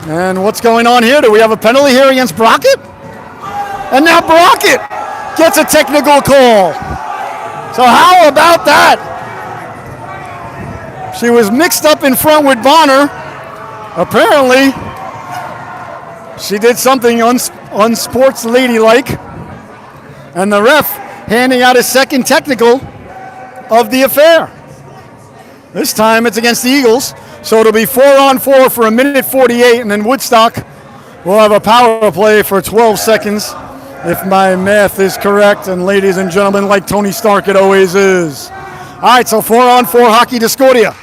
And what's going on here? Do we have a penalty here against Brockett? And now Brockett gets a technical call. So how about that? She was mixed up in front with Bonner. Apparently, she did something unsportsladylike. And the ref handing out his second technical of the affair. This time it's against the Eagles. So it'll be 4-on-4 for a minute 48, and then Woodstock will have a power play for 12 seconds, if my math is correct. And ladies and gentlemen, like Tony Stark, it always is. All right, so 4-on-4 hockey. Discordia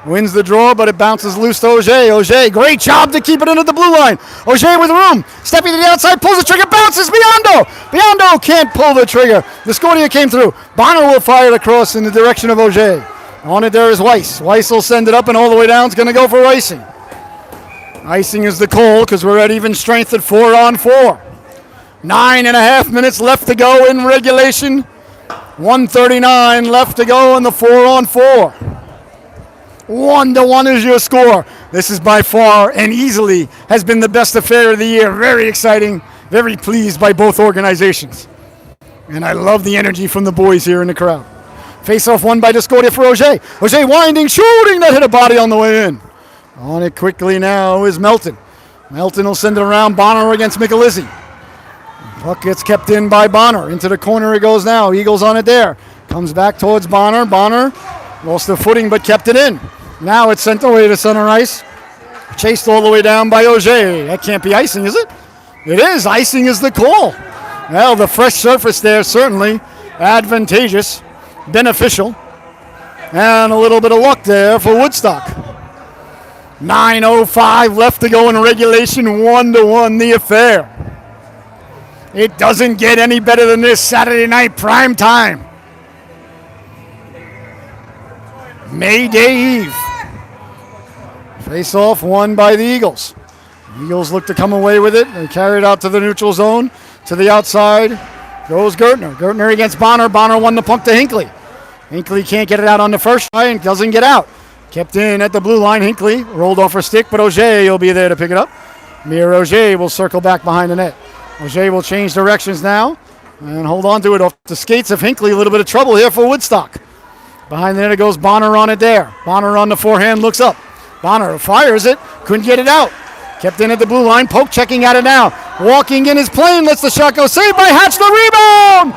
wins the draw, but it bounces loose to Auger. Auger, great job to keep it into the blue line. Auger with room, stepping to the outside, pulls the trigger, bounces. Biondo. Biondo can't pull the trigger. Discordia came through. Bonner will fire the cross in the direction of Auger. On it there is Weiss. Weiss will send it up and all the way down. It's going to go for icing. Icing is the call because we're at even strength at 4-on-4. 9.5 minutes left to go in regulation. 1:39 left to go in the 4-on-4. 1-1 is your score. This is by far and easily has been the best affair of the year. Very exciting. Very pleased by both organizations. And I love the energy from the boys here in the crowd. Face-off won by Discordia for Auger. Auger winding, shooting, that hit a body on the way in. On it quickly now is Melton. Melton will send it around. Bonner against Michelizzi. Puck gets kept in by Bonner. Into the corner it goes now. Eagles on it there. Comes back towards Bonner. Bonner lost the footing but kept it in. Now it's sent away to center ice. Chased all the way down by Auger. That can't be icing, is it? It is. Icing is the call. Well, the fresh surface there certainly advantageous. Beneficial, and a little bit of luck there for Woodstock. 9:05 left to go in regulation. 1-1 the affair. It doesn't get any better than this Saturday night prime time. May Day Eve. Face off won by the Eagles. Eagles look to come away with it. They carry it out to the neutral zone. To the outside goes Gertner. Gertner against Bonner. Bonner won the puck to Hinckley. Hinckley can't get it out on the first try and doesn't get out. Kept in at the blue line. Hinckley rolled off her stick, but Auger will be there to pick it up. Mir Auger will circle back behind the net. Auger will change directions now and hold on to it off the skates of Hinckley. A little bit of trouble here for Woodstock. Behind the net it goes Bonner on it there. Bonner on the forehand, looks up. Bonner fires it, couldn't get it out. Kept in at the blue line, Poke checking at it now. Walking in his plane, lets the shot go. Saved by Hatch, the rebound!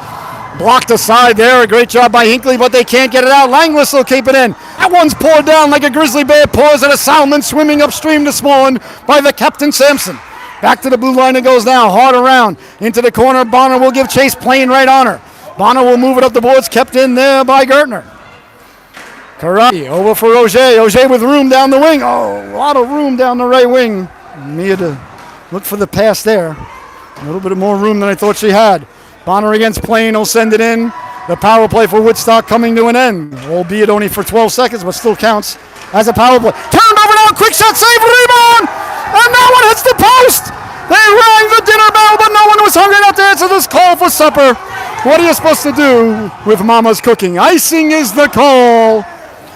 Blocked aside there, a great job by Hinckley, but they can't get it out. Langwis will keep it in. That one's poured down like a grizzly bear paws at a salmon swimming upstream to Smallland by the Captain Sampson. Back to the blue line it goes now, hard around. Into the corner, Bonner will give chase, playing right on her. Bonner will move it up the boards, kept in there by Gertner. Karate over for Auger. Auger with room down the wing. Oh, a lot of room down the right wing. Mia to look for the pass there. A little bit more room than I thought she had. Bonner against Plain will send it in. The power play for Woodstock coming to an end, albeit only for 12 seconds, but still counts as a power play. Turned over now, quick shot, save, rebound, and that one hits the post. They rang the dinner bell, but no one was hungry enough to answer this call for supper. What are you supposed to do with Mama's cooking? Icing is the call.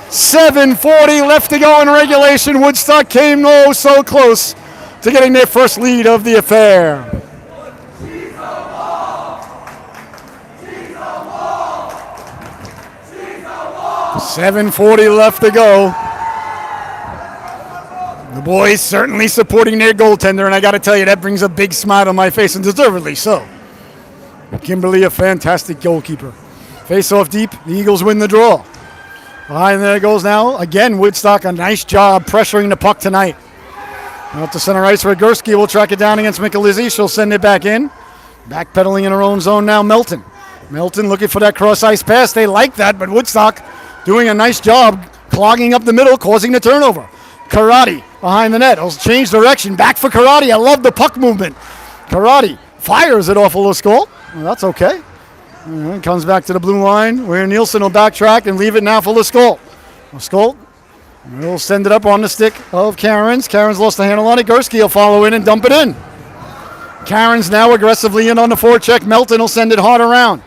7:40 left to go in regulation. Woodstock came oh so close to getting their first lead of the affair. 7:40 left to go. The boys certainly supporting their goaltender, and I got to tell you, that brings a big smile on my face, and deservedly so. Kimberly, a fantastic goalkeeper. Face off deep, the Eagles win the draw. Behind there goes now, again, Woodstock, a nice job pressuring the puck tonight. Out to center ice, Gursky will track it down against Michelizzi. She'll send it back in. Backpedaling in her own zone now, Melton. Melton looking for that cross-ice pass. They like that, but Woodstock doing a nice job clogging up the middle, causing the turnover. Karate behind the net. He'll change direction. Back for Karate. I love the puck movement. Karate fires it off of Lascole. Well, that's okay. And comes back to the blue line where Nielsen will backtrack and leave it now for Lascole. Lascole will send it up on the stick of Cairns. Cairns lost the handle on it. Gursky will follow in and dump it in. Cairns now aggressively in on the forecheck. Melton will send it hard around.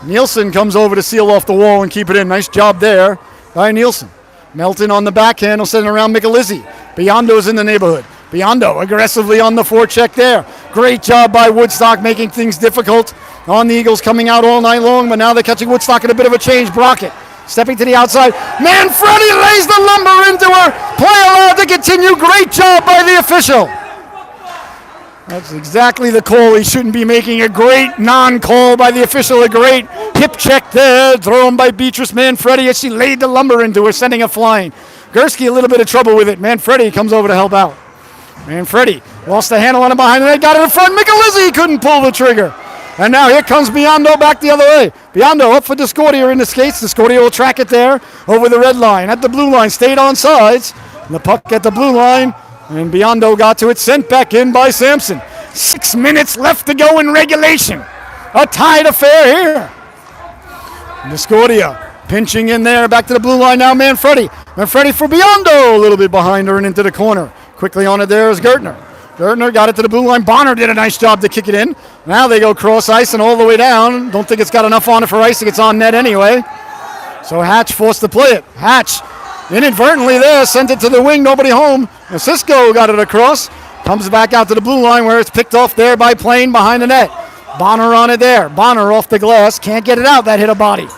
Nielsen comes over to seal off the wall and keep it in. Nice job there by Nielsen. Melton on the backhand will send it around Michelizzi. Biondo's in the neighborhood. Biondo aggressively on the forecheck there. Great job by Woodstock making things difficult on the Eagles coming out all night long, but now they're catching Woodstock in a bit of a change. Brockett stepping to the outside. Manfredi lays the lumber into her. Play allowed to continue. Great job by the official. That's exactly the call he shouldn't be making. A great non-call by the official. A great hip check there, thrown by Beatrice Manfredi as she laid the lumber into her, sending it flying. Gursky a little bit of trouble with it. Manfredi comes over to help out. Manfredi lost the handle on it behind the net, got it in front. Michelizzi couldn't pull the trigger. And now here comes Biondo back the other way. Biondo up for Discordia in the skates. Discordia will track it there over the red line. At the blue line, stayed on sides. The puck at the blue line. And Biondo got to it, sent back in by Sampson. 6 minutes left to go in regulation. A tied affair here. Discordia pinching in there, back to the blue line now, Manfredi. Manfredi for Biondo, a little bit behind her and into the corner. Quickly on it there is Gertner. Gertner got it to the blue line. Bonner did a nice job to kick it in. Now they go cross ice and all the way down. Don't think it's got enough on it for icing. It's on net anyway. So Hatch forced to play it. Hatch inadvertently there, sent it to the wing, nobody home. And Cisco got it across. Comes back out to the blue line where it's picked off there by Plain behind the net. Bonner on it there. Bonner off the glass. Can't get it out. That hit a body.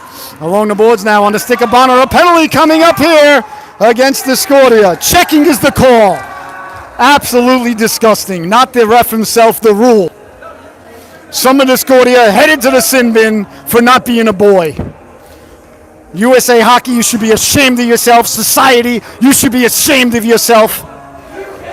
Along the boards now on the stick of Bonner. A penalty coming up here against Discordia. Checking is the call. Absolutely disgusting. Not the ref himself, the rule. Some of Discordia headed to the sin bin for not being a boy. USA Hockey, you should be ashamed of yourself. Society, you should be ashamed of yourself.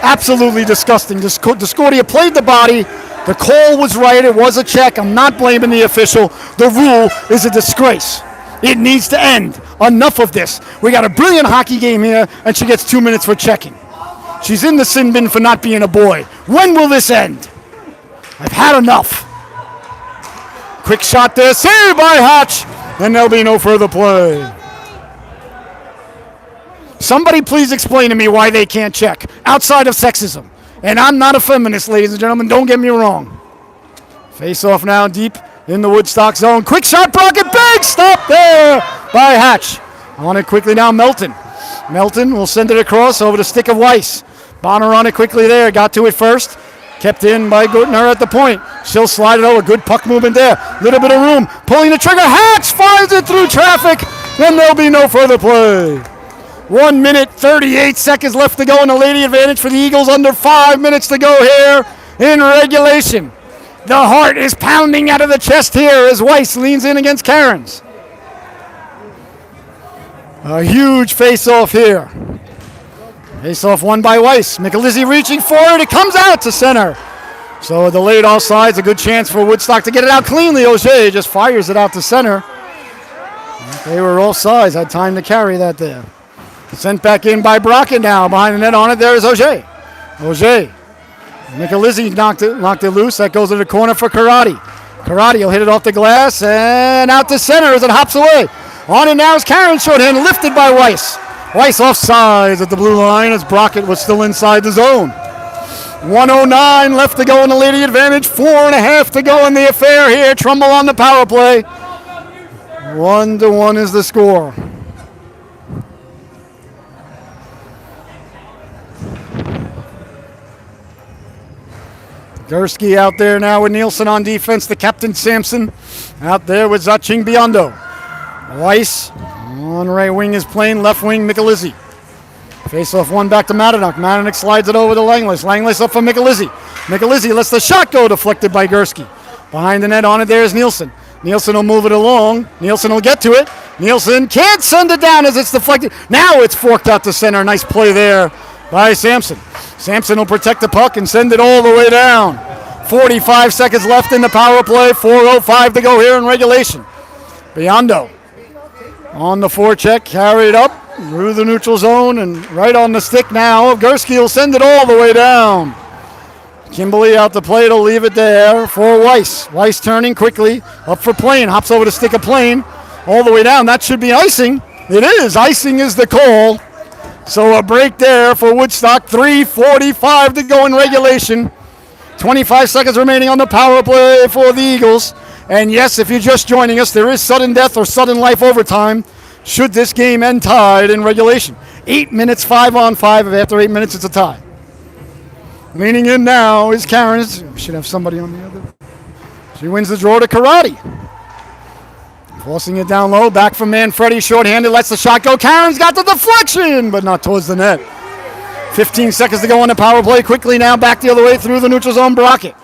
Absolutely disgusting. Discordia played the body. The call was right. It was a check. I'm not blaming the official. The rule is a disgrace. It needs to end. Enough of this. We got a brilliant hockey game here, and she gets 2 minutes for checking. She's in the sin bin for not being a boy. When will this end? I've had enough. Quick shot there. Saved by Hatch. And there'll be no further play. Somebody please explain to me why they can't check outside of sexism. And I'm not a feminist, ladies and gentlemen. Don't get me wrong. Face off now deep in the Woodstock zone. Quick shot, Brockett. Big stop there by Hatch. On it quickly now, Melton. Melton will send it across over the stick of Weiss. Bonner on it quickly there. Got to it first. Kept in by Gutner at the point. She'll slide it over. Good puck movement there. Little bit of room. Pulling the trigger. Hatch fires it through traffic. Then there'll be no further play. 1 minute, 38 seconds left to go in the lady advantage for the Eagles. Under 5 minutes to go here in regulation. The heart is pounding out of the chest here as Weiss leans in against Cairns. A huge face-off here. Face-off won by Weiss. Michelizzi reaching forward. It comes out to center. So delayed offsides. A good chance for Woodstock to get it out cleanly. Auger just fires it out to center. They were offsides. Had time to carry that there. Sent back in by Brockett now. Behind the net on it, there is Auger. Auger. Michelizzi knocked it loose. That goes to the corner for Karate. Karate will hit it off the glass and out to center as it hops away. On it now is Karen shorthand, lifted by Weiss. Weiss offsides at the blue line as Brockett was still inside the zone. 1:09 left to go in the Lady advantage. 4.5 to go in the affair here. Trumbull on the power play. 1-1 is the score. Gursky out there now with Nielsen on defense. The captain Sampson out there with Zaching Biondo. Weiss on right wing is playing, left wing Michelizzi. Face off one back to Madanek. Madanek slides it over to Langlis. Langlis up for Michelizzi. Michelizzi lets the shot go, deflected by Gursky. Behind the net on it there is Nielsen. Nielsen will move it along. Nielsen will get to it. Nielsen can't send it down as it's deflected. Now it's forked out to center. Nice play there by Sampson. Sampson will protect the puck and send it all the way down. 45 seconds left in the power play. 4:05 to go here in regulation. Biondo on the forecheck, carried up through the neutral zone and right on the stick now. Gursky will send it all the way down. Kimberly out the plate will leave it there for Weiss. Weiss turning quickly up for Plain. Hops over the stick of Plain all the way down. That should be icing. It is. Icing is the call. So a break there for Woodstock. 3:45 to go in regulation. 25 seconds remaining on the power play for the Eagles. And yes, if you're just joining us, there is sudden death or sudden life overtime should this game end tied in regulation. 8 minutes, 5-on-5. After 8 minutes, it's a tie. Leaning in now is Karen. Should have somebody on the other. She wins the draw to Karate. Forcing it down low. Back from Manfredi. Shorthanded. Lets the shot go. Karen's got the deflection, but not towards the net. 15 seconds to go on the power play. Quickly now back the other way through the neutral zone. Brockett.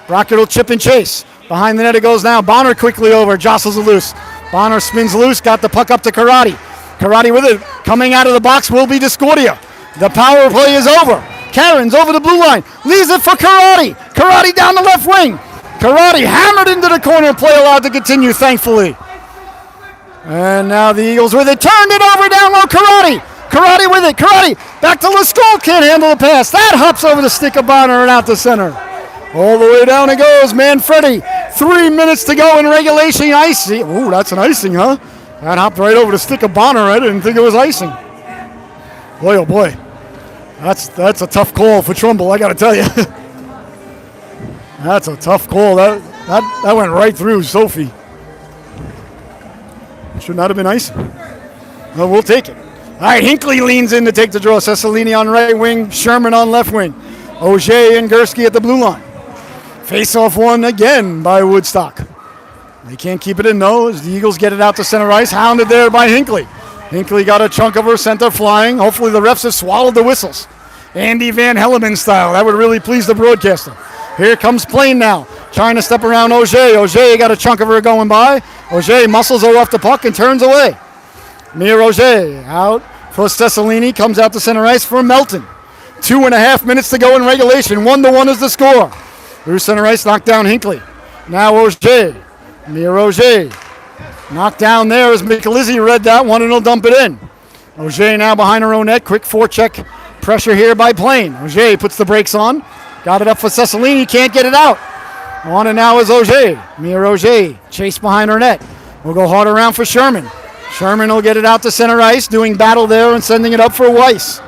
Brockett will chip and chase. Behind the net it goes now. Bonner quickly over. Jostles it loose. Bonner spins loose. Got the puck up to Karate. Karate with it. Coming out of the box will be Discordia. The power play is over. Karen's over the blue line. Leaves it for Karate. Karate down the left wing. Karate hammered into the corner. Play allowed to continue, thankfully. And now the Eagles with it. Turned it over down low. Karate. Karate with it. Karate. Back to Leskoll. Can't handle the pass. That hops over the stick of Bonner and out to center. All the way down it goes. Manfredi. 3 minutes to go in regulation. Icing. Ooh, that's an icing, huh? That hopped right over the stick of Bonner. I didn't think it was icing. Boy, oh boy. That's a tough call for Trumbull, I got to tell you. That's a tough call. That went right through Sophie. Should not have been icing. Well, we'll take it. All right, Hinckley leans in to take the draw. Cessalini on right wing. Sherman on left wing. Auger and Gursky at the blue line. Face-off one again by Woodstock. They can't keep it in, though, as the Eagles get it out to center ice. Hounded there by Hinckley. Hinckley got a chunk of her center flying. Hopefully the refs have swallowed the whistles. Andy Van Helleman style. That would really please the broadcaster. Here comes Plain now. Trying to step around Auger. Auger got a chunk of her going by. Auger muscles her off the puck and turns away. Mia Auger out for Cessalini. Comes out to center ice for Melton. 2.5 minutes to go in regulation. 1-1 is the score. Through center ice, knocked down Hinckley. Now Auger. Mia Auger. Knocked down there as Michelizzi read that one and he'll dump it in. Auger now behind her own net. Quick forecheck pressure here by Plain. Auger puts the brakes on. Got it up for Cessalini. Can't get it out. On it now is Auger. Mia Auger. Chase behind her net. We'll go hard around for Sherman. Sherman will get it out to center ice. Doing battle there and sending it up for Weiss.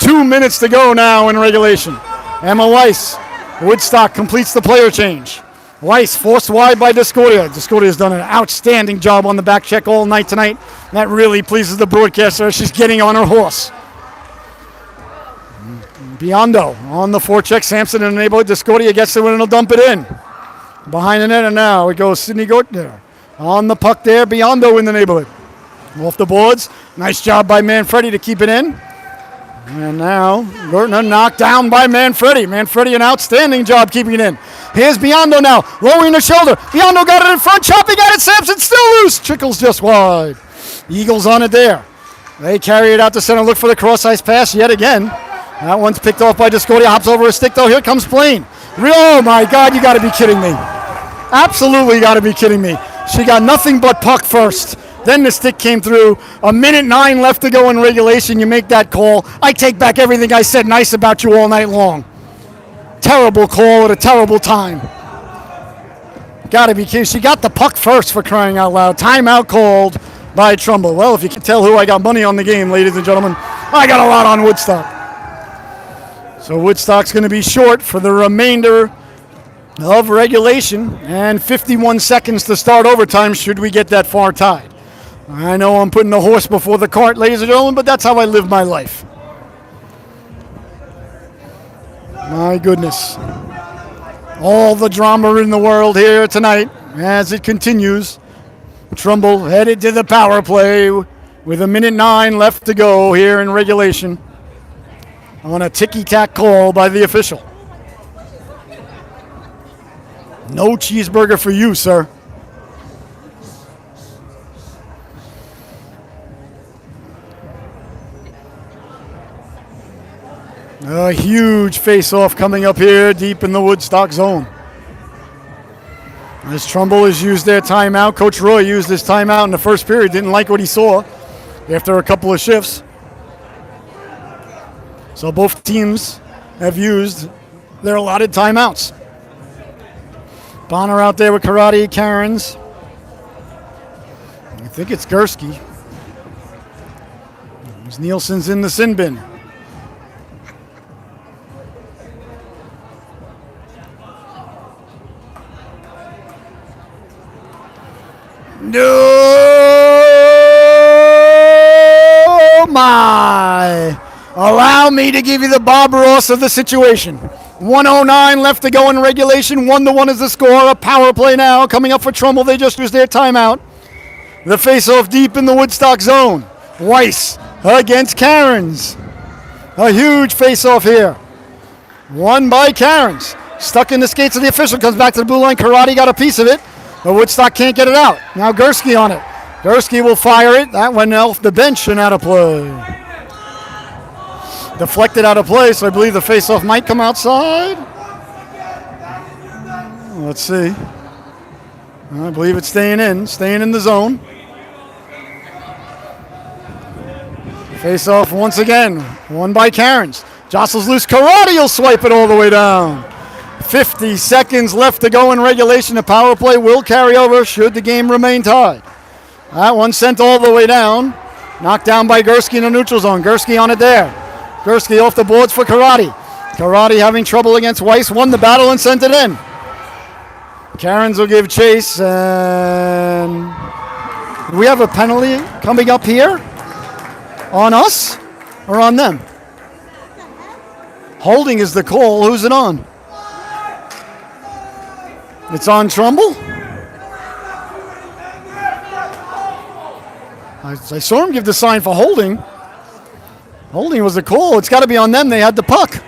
2 minutes to go now in regulation. Emma Weiss. Woodstock completes the player change. Weiss forced wide by Discordia. Discordia's done an outstanding job on the back check all night tonight. That really pleases the broadcaster. She's getting on her horse. Biondo on the forecheck. Sampson enabled. Discordia gets to it and he'll dump it in. Behind the net and now it goes Sidney Gortner. On the puck there. Biondo in the neighborhood. Off the boards. Nice job by Manfredi to keep it in. And now Gortner knocked down by Manfredi. Manfredi an outstanding job keeping it in. Here's Biondo now, lowering the shoulder. Biondo got it in front, chopping at it. Sampson still loose. Trickles just wide. Eagles on it there. They carry it out to center. Look for the cross-ice pass yet again. That one's picked off by Discordia. Hops over a stick though. Here comes Plain. Oh my God, you got to be kidding me. Absolutely got to be kidding me. She got nothing but puck first. Then the stick came through. 1:09 left to go in regulation. You make that call. I take back everything I said nice about you all night long. Terrible call at a terrible time. Gotta be kidding. She got the puck first, for crying out loud. Timeout called by Trumbull. Well, if you can tell who I got money on the game, ladies and gentlemen, I got a lot on Woodstock. So Woodstock's going to be short for the remainder of regulation and 51 seconds to start overtime should we get that far tied. I know I'm putting the horse before the cart, ladies and gentlemen, but that's how I live my life. My goodness. All the drama in the world here tonight as it continues. Trumbull headed to the power play with 1:09 left to go here in regulation on a ticky-tack call by the official. No cheeseburger for you, sir. A huge face-off coming up here deep in the Woodstock zone. As Trumbull has used their timeout, Coach Roy used his timeout in the first period, didn't like what he saw after a couple of shifts. So both teams have used their allotted timeouts. Bonner out there with Karate, Cairns. I think it's Gursky. Nielsen's in the sin bin. No, my. Allow me to give you the Bob Ross of the situation. 1:09 left to go in regulation. 1-1 is the score. A power play now coming up for Trumbull. They just used their timeout. The face-off deep in the Woodstock zone. Weiss against Cairns. A huge face-off here. Won by Cairns. Stuck in the skates of the official. Comes back to the blue line. Karate got a piece of it. But Woodstock can't get it out. Now Gursky on it. Gursky will fire it. That went off the bench and out of play. Deflected out of play, so I believe the faceoff might come outside. Let's see. I believe it's staying in the zone. Faceoff once again, won by Cairns. Jostles loose. Karate will swipe it all the way down. 50 seconds left to go in regulation. The power play will carry over should the game remain tied. That one sent all the way down. Knocked down by Gursky in the neutral zone. Gursky on it there. Gursky off the boards for Karate. Karate having trouble against Weiss. Won the battle and sent it in. Cairns will give chase. And we have a penalty coming up here. On us or on them? Holding is the call. Who's it on? It's on Trumbull? I saw him give the sign for holding. Holding was the call. It's got to be on them. They had the puck.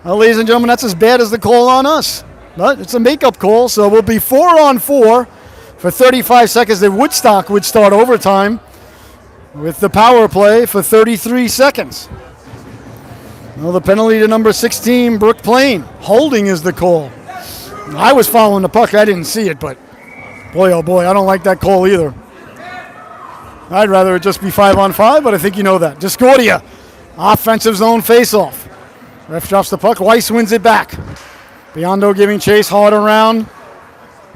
Well, ladies and gentlemen, that's as bad as the call on us. But it's a makeup call, so we'll be 4-on-4 for 35 seconds. The Woodstock would start overtime with the power play for 33 seconds. Well, the penalty to number 16, Brooke Plain. Holding is the call. I was following the puck. I didn't see it, but boy, oh boy, I don't like that call either. I'd rather it just be 5-on-5, but I think you know that. Discordia, offensive zone faceoff. Ref drops the puck. Weiss wins it back. Biondo giving chase hard around.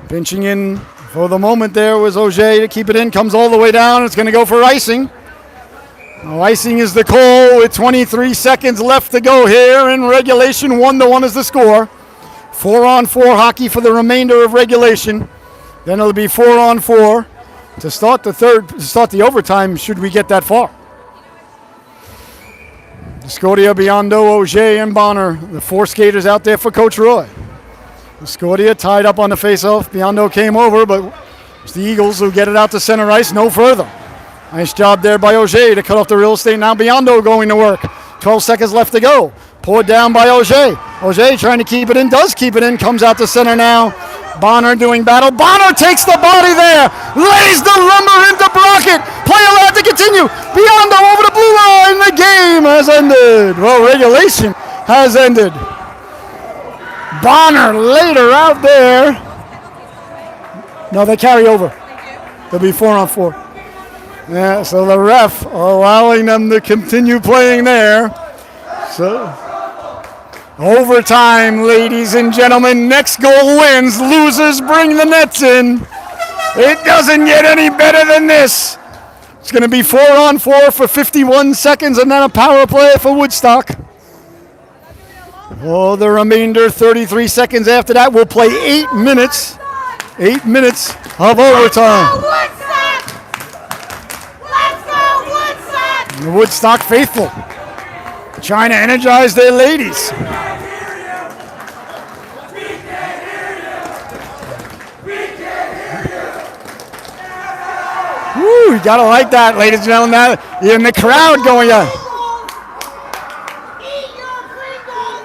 Pinching in for the moment there was Auger to keep it in. Comes all the way down. It's going to go for icing. Oh, icing is the call with 23 seconds left to go here in regulation. 1-1 is the score. 4-on-4 hockey for the remainder of regulation. Then it'll be 4-on-4 to start the overtime should we get that far. Discordia, Biondo, Auger, and Bonner, the four skaters out there for Coach Roy. Discordia tied up on the faceoff. Biondo came over, but it's the Eagles who get it out to center ice, no further. Nice job there by Auger to cut off the real estate. Now Biondo going to work. 12 seconds left to go. Poured down by Auger. Auger trying to keep it in, does keep it in, comes out to center now. Bonner doing battle. Bonner takes the body there, lays the lumber into Brockett. Play allowed to continue. Biondo over the blue line. The game has ended. Well, regulation has ended. Bonner later out there. No, they carry over. They'll be 4-on-4. Yeah, so the ref allowing them to continue playing there. So Overtime, ladies and gentlemen. Next goal wins. Losers bring the nets in. It doesn't get any better than this. It's going to be 4-on-4 for 51 seconds and then a power play for Woodstock. Oh, the remainder, 33 seconds after that, we'll play 8 minutes. 8 minutes of overtime. Let's go, Woodstock! And the Woodstock faithful trying to energize their ladies. Woo, you gotta like that, ladies and gentlemen. Now, in the crowd going on. Eat your Pringles!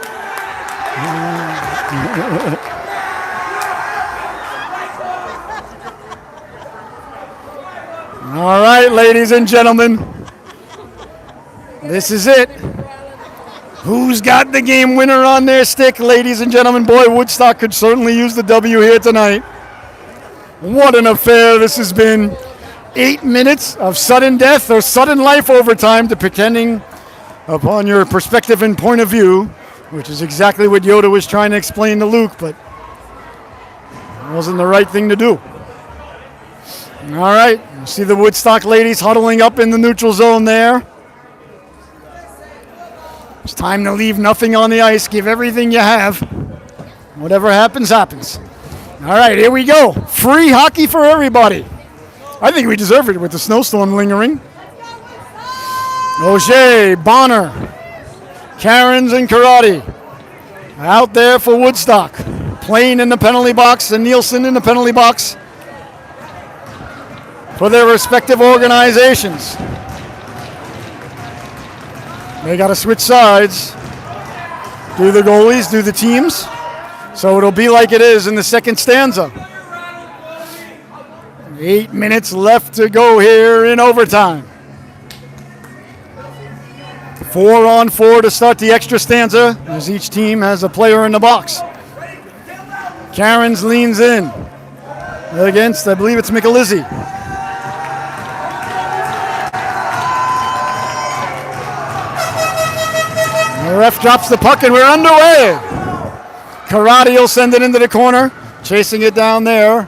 All right, ladies and gentlemen. This is it. Who's got the game winner on their stick, ladies and gentlemen? Boy, Woodstock could certainly use the W here tonight. What an affair this has been. 8 minutes of sudden death or sudden life overtime, depending upon your perspective and point of view, which is exactly what Yoda was trying to explain to Luke, but it wasn't the right thing to do. All right, you see the Woodstock ladies huddling up in the neutral zone there. It's time to leave nothing on the ice. Give everything you have. Whatever happens, happens. All right, here we go. Free hockey for everybody. I think we deserve it with the snowstorm lingering. O'Shea, Bonner, Cairns, and Karate out there for Woodstock. Plain in the penalty box and Nielsen in the penalty box for their respective organizations. They got to switch sides. Do the goalies, do the teams. So it'll be like it is in the second stanza. 8 minutes left to go here in overtime. 4-on-4 to start the extra stanza as each team has a player in the box. Cairns leans in against, I believe it's Michelizzi. The ref drops the puck and we're underway. Karate will send it into the corner, chasing it down there.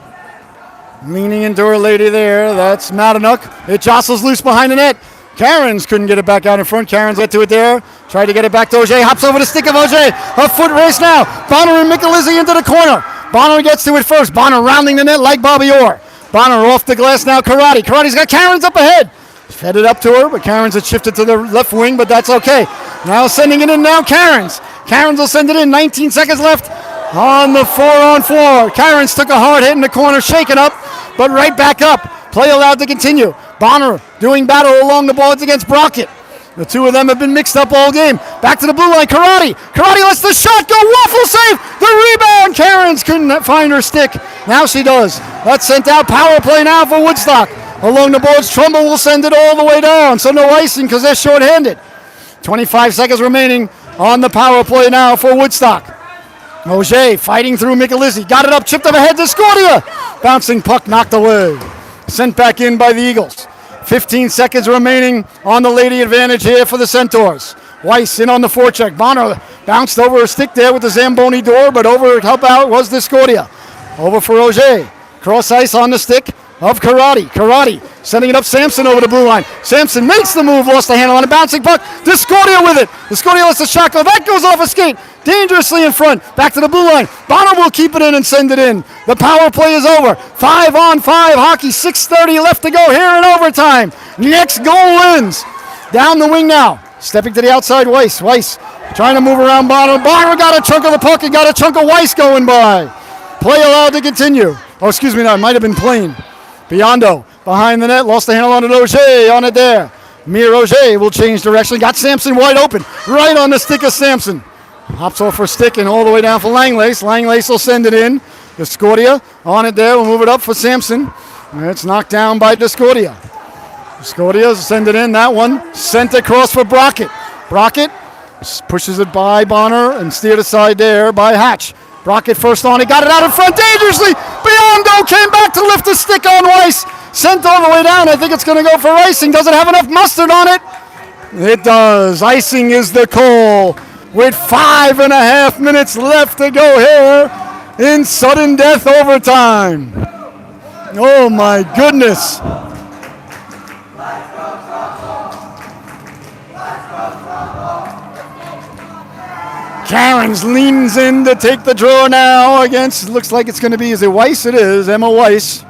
Leaning into her lady there, that's Madanuk. It jostles loose behind the net. Cairns couldn't get it back out in front. Cairns led to it there. Tried to get it back to Auger. Hops over the stick of Auger. A foot race now. Bonner and Michelizzi into the corner. Bonner gets to it first. Bonner rounding the net like Bobby Orr. Bonner off the glass now. Karate. Karate's got Cairns up ahead. Fed it up to her, but Cairns had shifted to the left wing, but that's okay. Now sending it in now, Cairns. Cairns will send it in. 19 seconds left on the 4-on-4. Cairns took a hard hit in the corner, shaken up, but right back up. Play allowed to continue. Bonner doing battle along the boards against Brockett. The two of them have been mixed up all game. Back to the blue line, Karate. Karate lets the shot go. Waffle save. The rebound. Cairns couldn't find her stick. Now she does. That's sent out. Power play now for Woodstock. Along the boards, Trumbull will send it all the way down. So no icing because they're shorthanded. 25 seconds remaining on the power play now for Woodstock. Auger fighting through Michelizzi. Got it up, chipped up ahead to Scordia. Bouncing puck knocked away. Sent back in by the Eagles. 15 seconds remaining on the lady advantage here for the Centaurs. Weiss in on the forecheck. Bonner bounced over a stick there with the Zamboni door, but over help out was the Scordia. Over for Auger. Cross ice on the stick of Karate. Karate sending it up Sampson over the blue line. Sampson makes the move, lost the handle on a bouncing puck. Discordia with it. Discordia lets the shot go. That goes off a skate. Dangerously in front. Back to the blue line. Bonner will keep it in and send it in. The power play is over. 5-on-5 hockey. 6:30 left to go here in overtime. Next goal wins. Down the wing now. Stepping to the outside, Weiss. Weiss trying to move around Bonner. Bonner got a chunk of the puck and got a chunk of Weiss going by. Play allowed to continue. Oh, excuse me, that might have been plain. Biondo behind the net, lost the handle on it. Auger on it there. Mir Auger will change direction. Got Sampson wide open, right on the stick of Sampson. Hops off her stick and all the way down for Langlace. Langlace will send it in. Discordia on it there. We'll move it up for Sampson. And it's knocked down by Discordia. Discordia will send it in. That one sent across for Brockett. Brockett pushes it by Bonner and steered aside there by Hatch. Brockett first on it, got it out in front dangerously. Biondo came back to lift the stick on Weiss. Sent all the way down. I think it's going to go for icing. Does it have enough mustard on it? It does. Icing is the call with 5.5 minutes left to go here in sudden death overtime. Oh my goodness. Cairns leans in to take the draw now against, looks like it's going to be, is it Weiss? It is, Emma Weiss.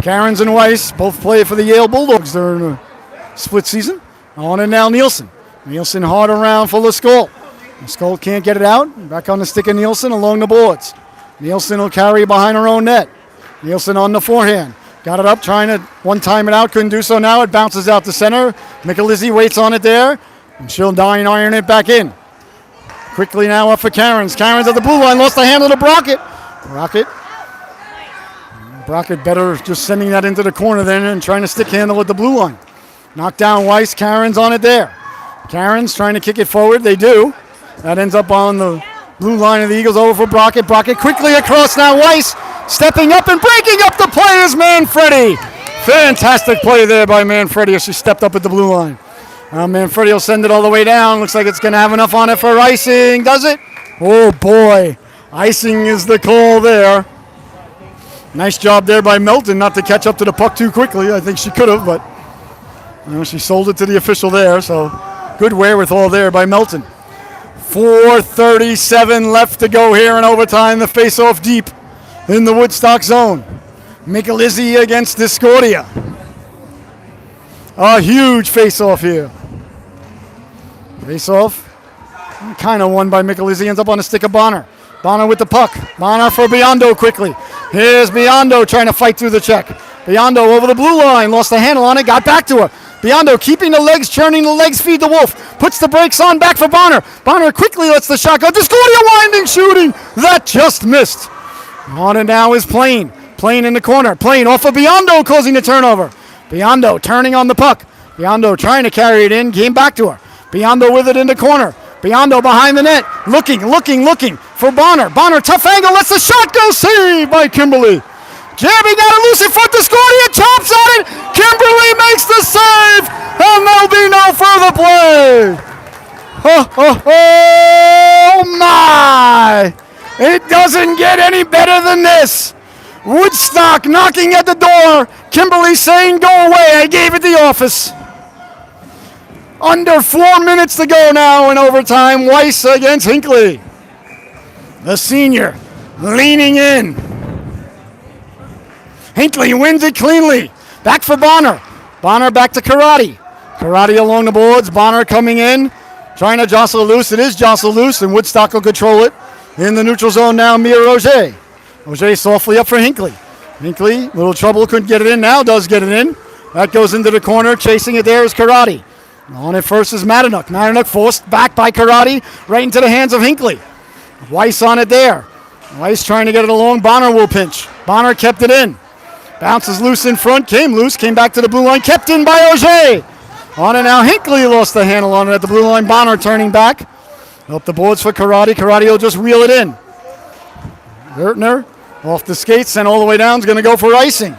Cairns and Weiss both play for the Yale Bulldogs. They're in a split season. On and now Nielsen. Nielsen hard around for Lascole. Lascole can't get it out. Back on the stick of Nielsen along the boards. Nielsen will carry behind her own net. Nielsen on the forehand. Got it up, trying to one-time it out. Couldn't do so now. It bounces out to center. Michelizzi waits on it there. And she'll iron it back in. Quickly now up for Cairns. Cairns at the blue line. Lost the handle to Brockett. Brockett better just sending that into the corner then and trying to stick handle at the blue line. Knocked down Weiss. Cairns on it there. Cairns trying to kick it forward. They do. That ends up on the blue line of the Eagles over for Brockett. Brockett quickly across now. Weiss stepping up and breaking up the play is Manfredi. Fantastic play there by Manfredi as she stepped up at the blue line. Manfredi will send it all the way down. Looks like it's going to have enough on it for icing. Does it? Oh, boy. Icing is the call there. Nice job there by Melton not to catch up to the puck too quickly. I think she could have, but she sold it to the official there. So good wherewithal there by Melton. 4:37 left to go here in overtime. The face-off deep in the Woodstock zone. Michelizzi against Discordia. A huge face-off here. Face-off. Kind of won by Michelizzi. Ends up on the stick of Bonner. Bonner with the puck. Bonner for Biondo quickly. Here's Biondo trying to fight through the check. Biondo over the blue line. Lost the handle on it. Got back to her. Biondo keeping the legs, churning the legs, feed the wolf. Puts the brakes on, back for Bonner. Bonner quickly lets the shot go. Discordia winding, shooting. That just missed. On and now is Plain. Plain in the corner. Plain off of Biondo, causing the turnover. Biondo turning on the puck. Biondo trying to carry it in. Came back to her. Biondo with it in the corner. Biondo behind the net. Looking for Bonner. Bonner, tough angle. Lets the shot go. Saved by Kimberly. Jamie got it loose in front. Discordia chops at it. Kimberly makes the save. And there'll be no further play. Oh my. It doesn't get any better than this. Woodstock knocking at the door. Kimberly saying, go away. I gave it the office. Under 4 minutes to go now in overtime. Weiss against Hinckley. The senior leaning in. Hinckley wins it cleanly. Back for Bonner. Bonner back to Karate. Karate along the boards. Bonner coming in. Trying to jostle loose. It is jostle loose, and Woodstock will control it. In the neutral zone now, Mia Roger. Roger softly up for Hinckley. Hinckley, little trouble, couldn't get it in. Now does get it in. That goes into the corner. Chasing it there is Karate. On it first is Madanuk. Madanuk forced back by Karate. Right into the hands of Hinckley. Weiss on it there. Weiss trying to get it along. Bonner will pinch. Bonner kept it in. Bounces loose in front. Came loose. Came back to the blue line. Kept in by Auger. On it now. Hinckley lost the handle on it at the blue line. Bonner turning back. Up the boards for Karate. Karate will just reel it in. Gertner off the skates. Sent all the way down. Is going to go for icing.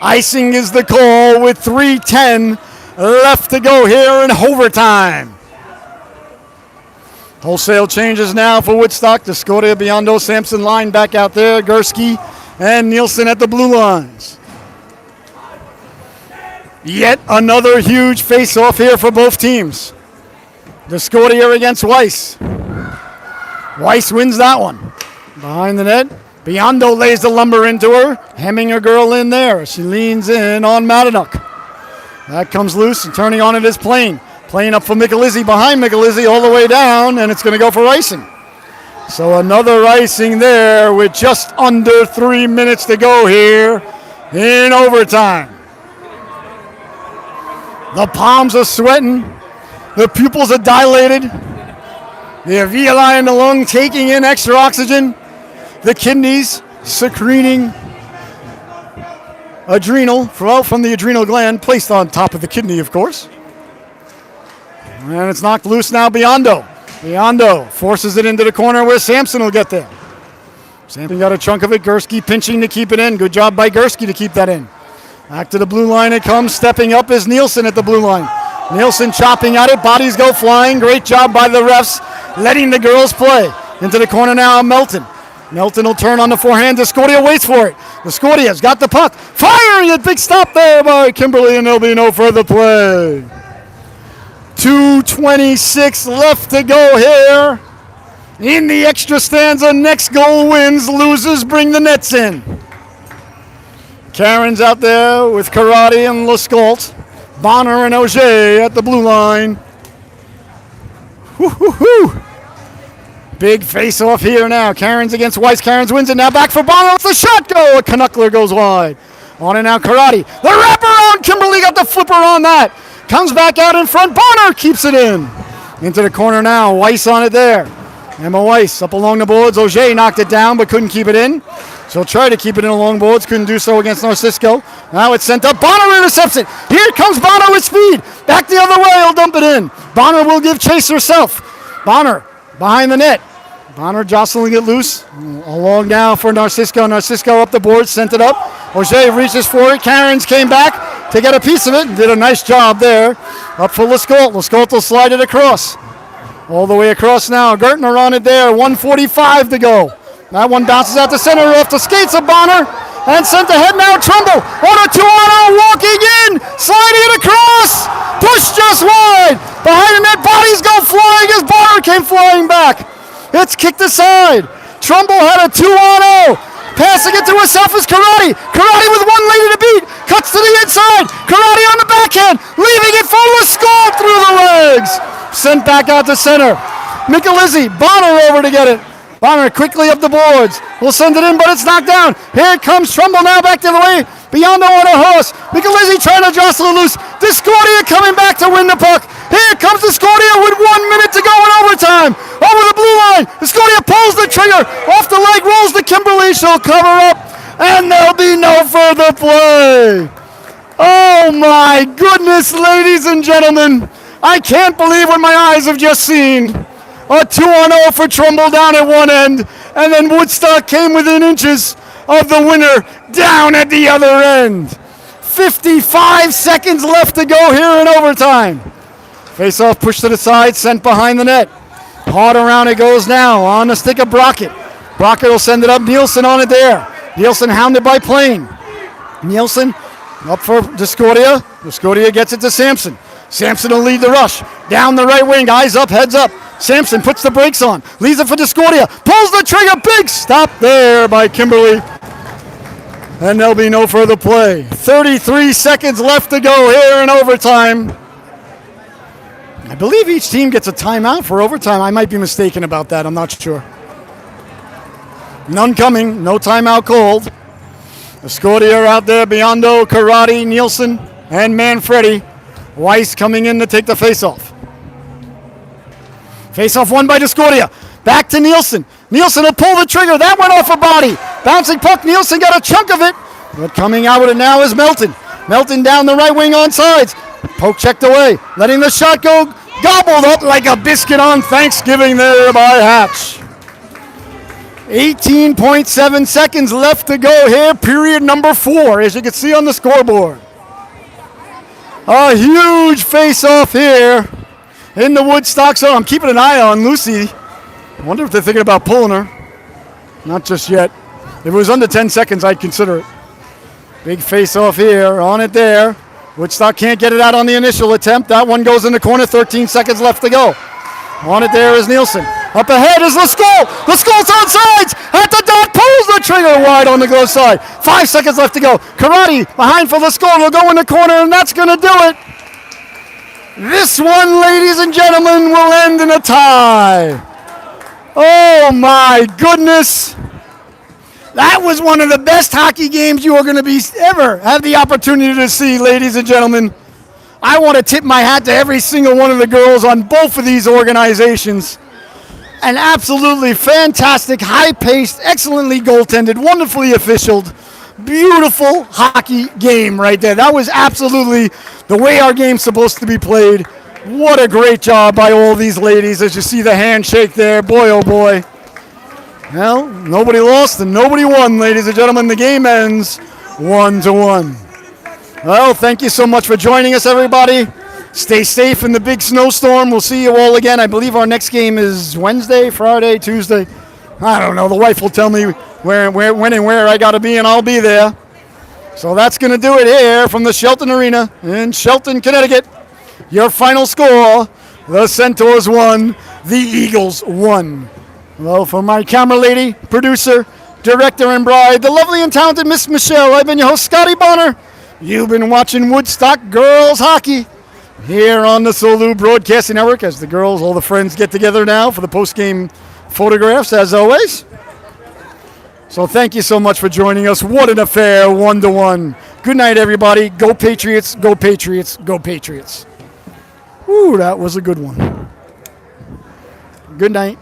Icing is the call with 3:10 left to go here in overtime. Wholesale changes now for Woodstock. Discordia, Biondo, Sampson line back out there. Gursky and Nielsen at the blue lines. Yet another huge face-off here for both teams. Discordia against Weiss. Weiss wins that one. Behind the net, Biondo lays the lumber into her, hemming her girl in there. She leans in on Madanuk. That comes loose, and turning on it is Plain. Plain up for Michelizzi, behind Michelizzi, all the way down, and it's going to go for icing. So another icing there with just under 3 minutes to go here in overtime. The palms are sweating. The pupils are dilated. The alveoli in the lung taking in extra oxygen. The kidneys secreting adrenal from the adrenal gland, placed on top of the kidney, of course. And it's knocked loose now, Biondo. Biondo forces it into the corner where Sampson will get there. Sampson got a chunk of it. Gursky pinching to keep it in. Good job by Gursky to keep that in. Back to the blue line it comes. Stepping up is Nielsen at the blue line. Nielsen chopping at it. Bodies go flying. Great job by the refs letting the girls play. Into the corner now, Melton. Melton will turn on the forehand. Discordia waits for it. Discordia's got the puck. Firing it. Big stop there by Kimberly, and there'll be no further play. 2:26 left to go here. In the extra stanza, next goal wins. Losers bring the nets in. Karen's out there with Karate and Lescault. Bonner and Auger at the blue line. Woo-hoo-hoo. Big face-off here now. Karen's against Weiss. Karen's wins it now. Back for Bonner. Let's the shot go. A Canuckler goes wide. On and now Karate. The wraparound. Kimberly got the flipper on that. Comes back out in front. Bonner keeps it in. Into the corner now. Weiss on it there. Emma Weiss up along the boards. Auger knocked it down but couldn't keep it in. She'll try to keep it in along boards. Couldn't do so against Narcisco. Now it's sent up. Bonner intercepts it. Here comes Bonner with speed. Back the other way. He'll dump it in. Bonner will give chase herself. Bonner behind the net. Bonner jostling it loose. Along now for Narcisco. Narcisco up the board. Sent it up. Auger reaches for it. Karen's came back to get a piece of it. Did a nice job there. Up for Lescault. Lescault will slide it across. All the way across now. Gertner on it there. 1:45 to go. That one bounces out the center off the skates of Bonner. And sent ahead now. Trumbull on a 2-on-0. Walking in. Sliding it across. Pushed just wide. Behind the net. Bodies go flying as Bonner came flying back. It's kicked aside. Trumbull had a 2-on-0. Passing it to herself is Karate. Karate with one lady to beat. Cuts to the inside. Karate on the backhand. Leaving it for Lescault through the legs. Sent back out to center. Michelizzi. Bonner over to get it. Bonner quickly up the boards. Will send it in, but it's knocked down. Here comes Trumbull now back the other way. Beyond the water horse. Michelizzi trying to jostle it loose. Discordia coming back to win the puck. Here comes Discordia with 1 minute to go in overtime. Over the blue line. Discordia pulls the trigger. Off the leg, rolls to Kimberly. She'll cover up. And there'll be no further play. Oh my goodness, ladies and gentlemen. I can't believe what my eyes have just seen. A 2-on-0 for Trumbull down at one end. And then Woodstock came within inches of the winner down at the other end. 55 seconds left to go here in overtime. Face-off pushed to the side, sent behind the net. Hard around it goes now on the stick of Brockett. Brockett will send it up. Nielsen on it there. Nielsen hounded by Plain. Nielsen up for Discordia. Discordia gets it to Sampson. Sampson will lead the rush. Down the right wing. Eyes up, heads up. Sampson puts the brakes on. Leaves it for Discordia. Pulls the trigger. Big stop there by Kimberly. And there'll be no further play. 33 seconds left to go here in overtime. I believe each team gets a timeout for overtime. I might be mistaken about that. I'm not sure. None coming. No timeout called. Discordia out there. Biondo, Karate, Nielsen, and Manfredi. Weiss coming in to take the face-off. Face-off won by Discordia. Back to Nielsen. Nielsen will pull the trigger. That went off a body. Bouncing puck. Nielsen got a chunk of it. But coming out with it now is Melton. Melton down the right wing on sides. Poke checked away. Letting the shot go. Gobbled up like a biscuit on Thanksgiving there by Hatch. 18.7 seconds left to go here. Period number 4, as you can see on the scoreboard. A huge face-off here in the Woodstock zone. I'm keeping an eye on Lucy. I wonder if they're thinking about pulling her. Not just yet. If it was under 10 seconds, I'd consider it. Big face-off here. On it there. Woodstock can't get it out on the initial attempt. That one goes in the corner. 13 seconds left to go. On it there is Nielsen. Up ahead is Lescault. Lescault's on sides. At the dot. Pulls the trigger wide on the close side. 5 seconds left to go. Karate behind for Lescault. Will go in the corner, and that's going to do it. This one, ladies and gentlemen, will end in a tie. Oh, my goodness. That was one of the best hockey games you are going to be ever have the opportunity to see, ladies and gentlemen. I want to tip my hat to every single one of the girls on both of these organizations. An absolutely fantastic, high-paced, excellently goaltended, wonderfully officialed, beautiful hockey game right there. That was absolutely the way our game's supposed to be played. What a great job by all these ladies as you see the handshake there. Boy, oh boy. Well, nobody lost and nobody won, ladies and gentlemen. The game ends 1-1. Well, thank you so much for joining us, everybody. Stay safe in the big snowstorm. We'll see you all again. I believe our next game is Wednesday, Friday, Tuesday. I don't know. The wife will tell me when and where I got to be, and I'll be there. So that's going to do it here from the Shelton Arena in Shelton, Connecticut. Your final score, the Centaurs won, the Eagles won. Well, for my camera lady, producer, director, and bride, the lovely and talented Miss Michelle, I've been your host, Scotty Bonner. You've been watching Woodstock Girls Hockey here on the Solu Broadcasting Network as the girls, all the friends get together now for the post-game photographs, as always. So thank you so much for joining us. What an affair, 1-1. Good night, everybody. Go Patriots, go Patriots, go Patriots. Ooh, that was a good one. Good night.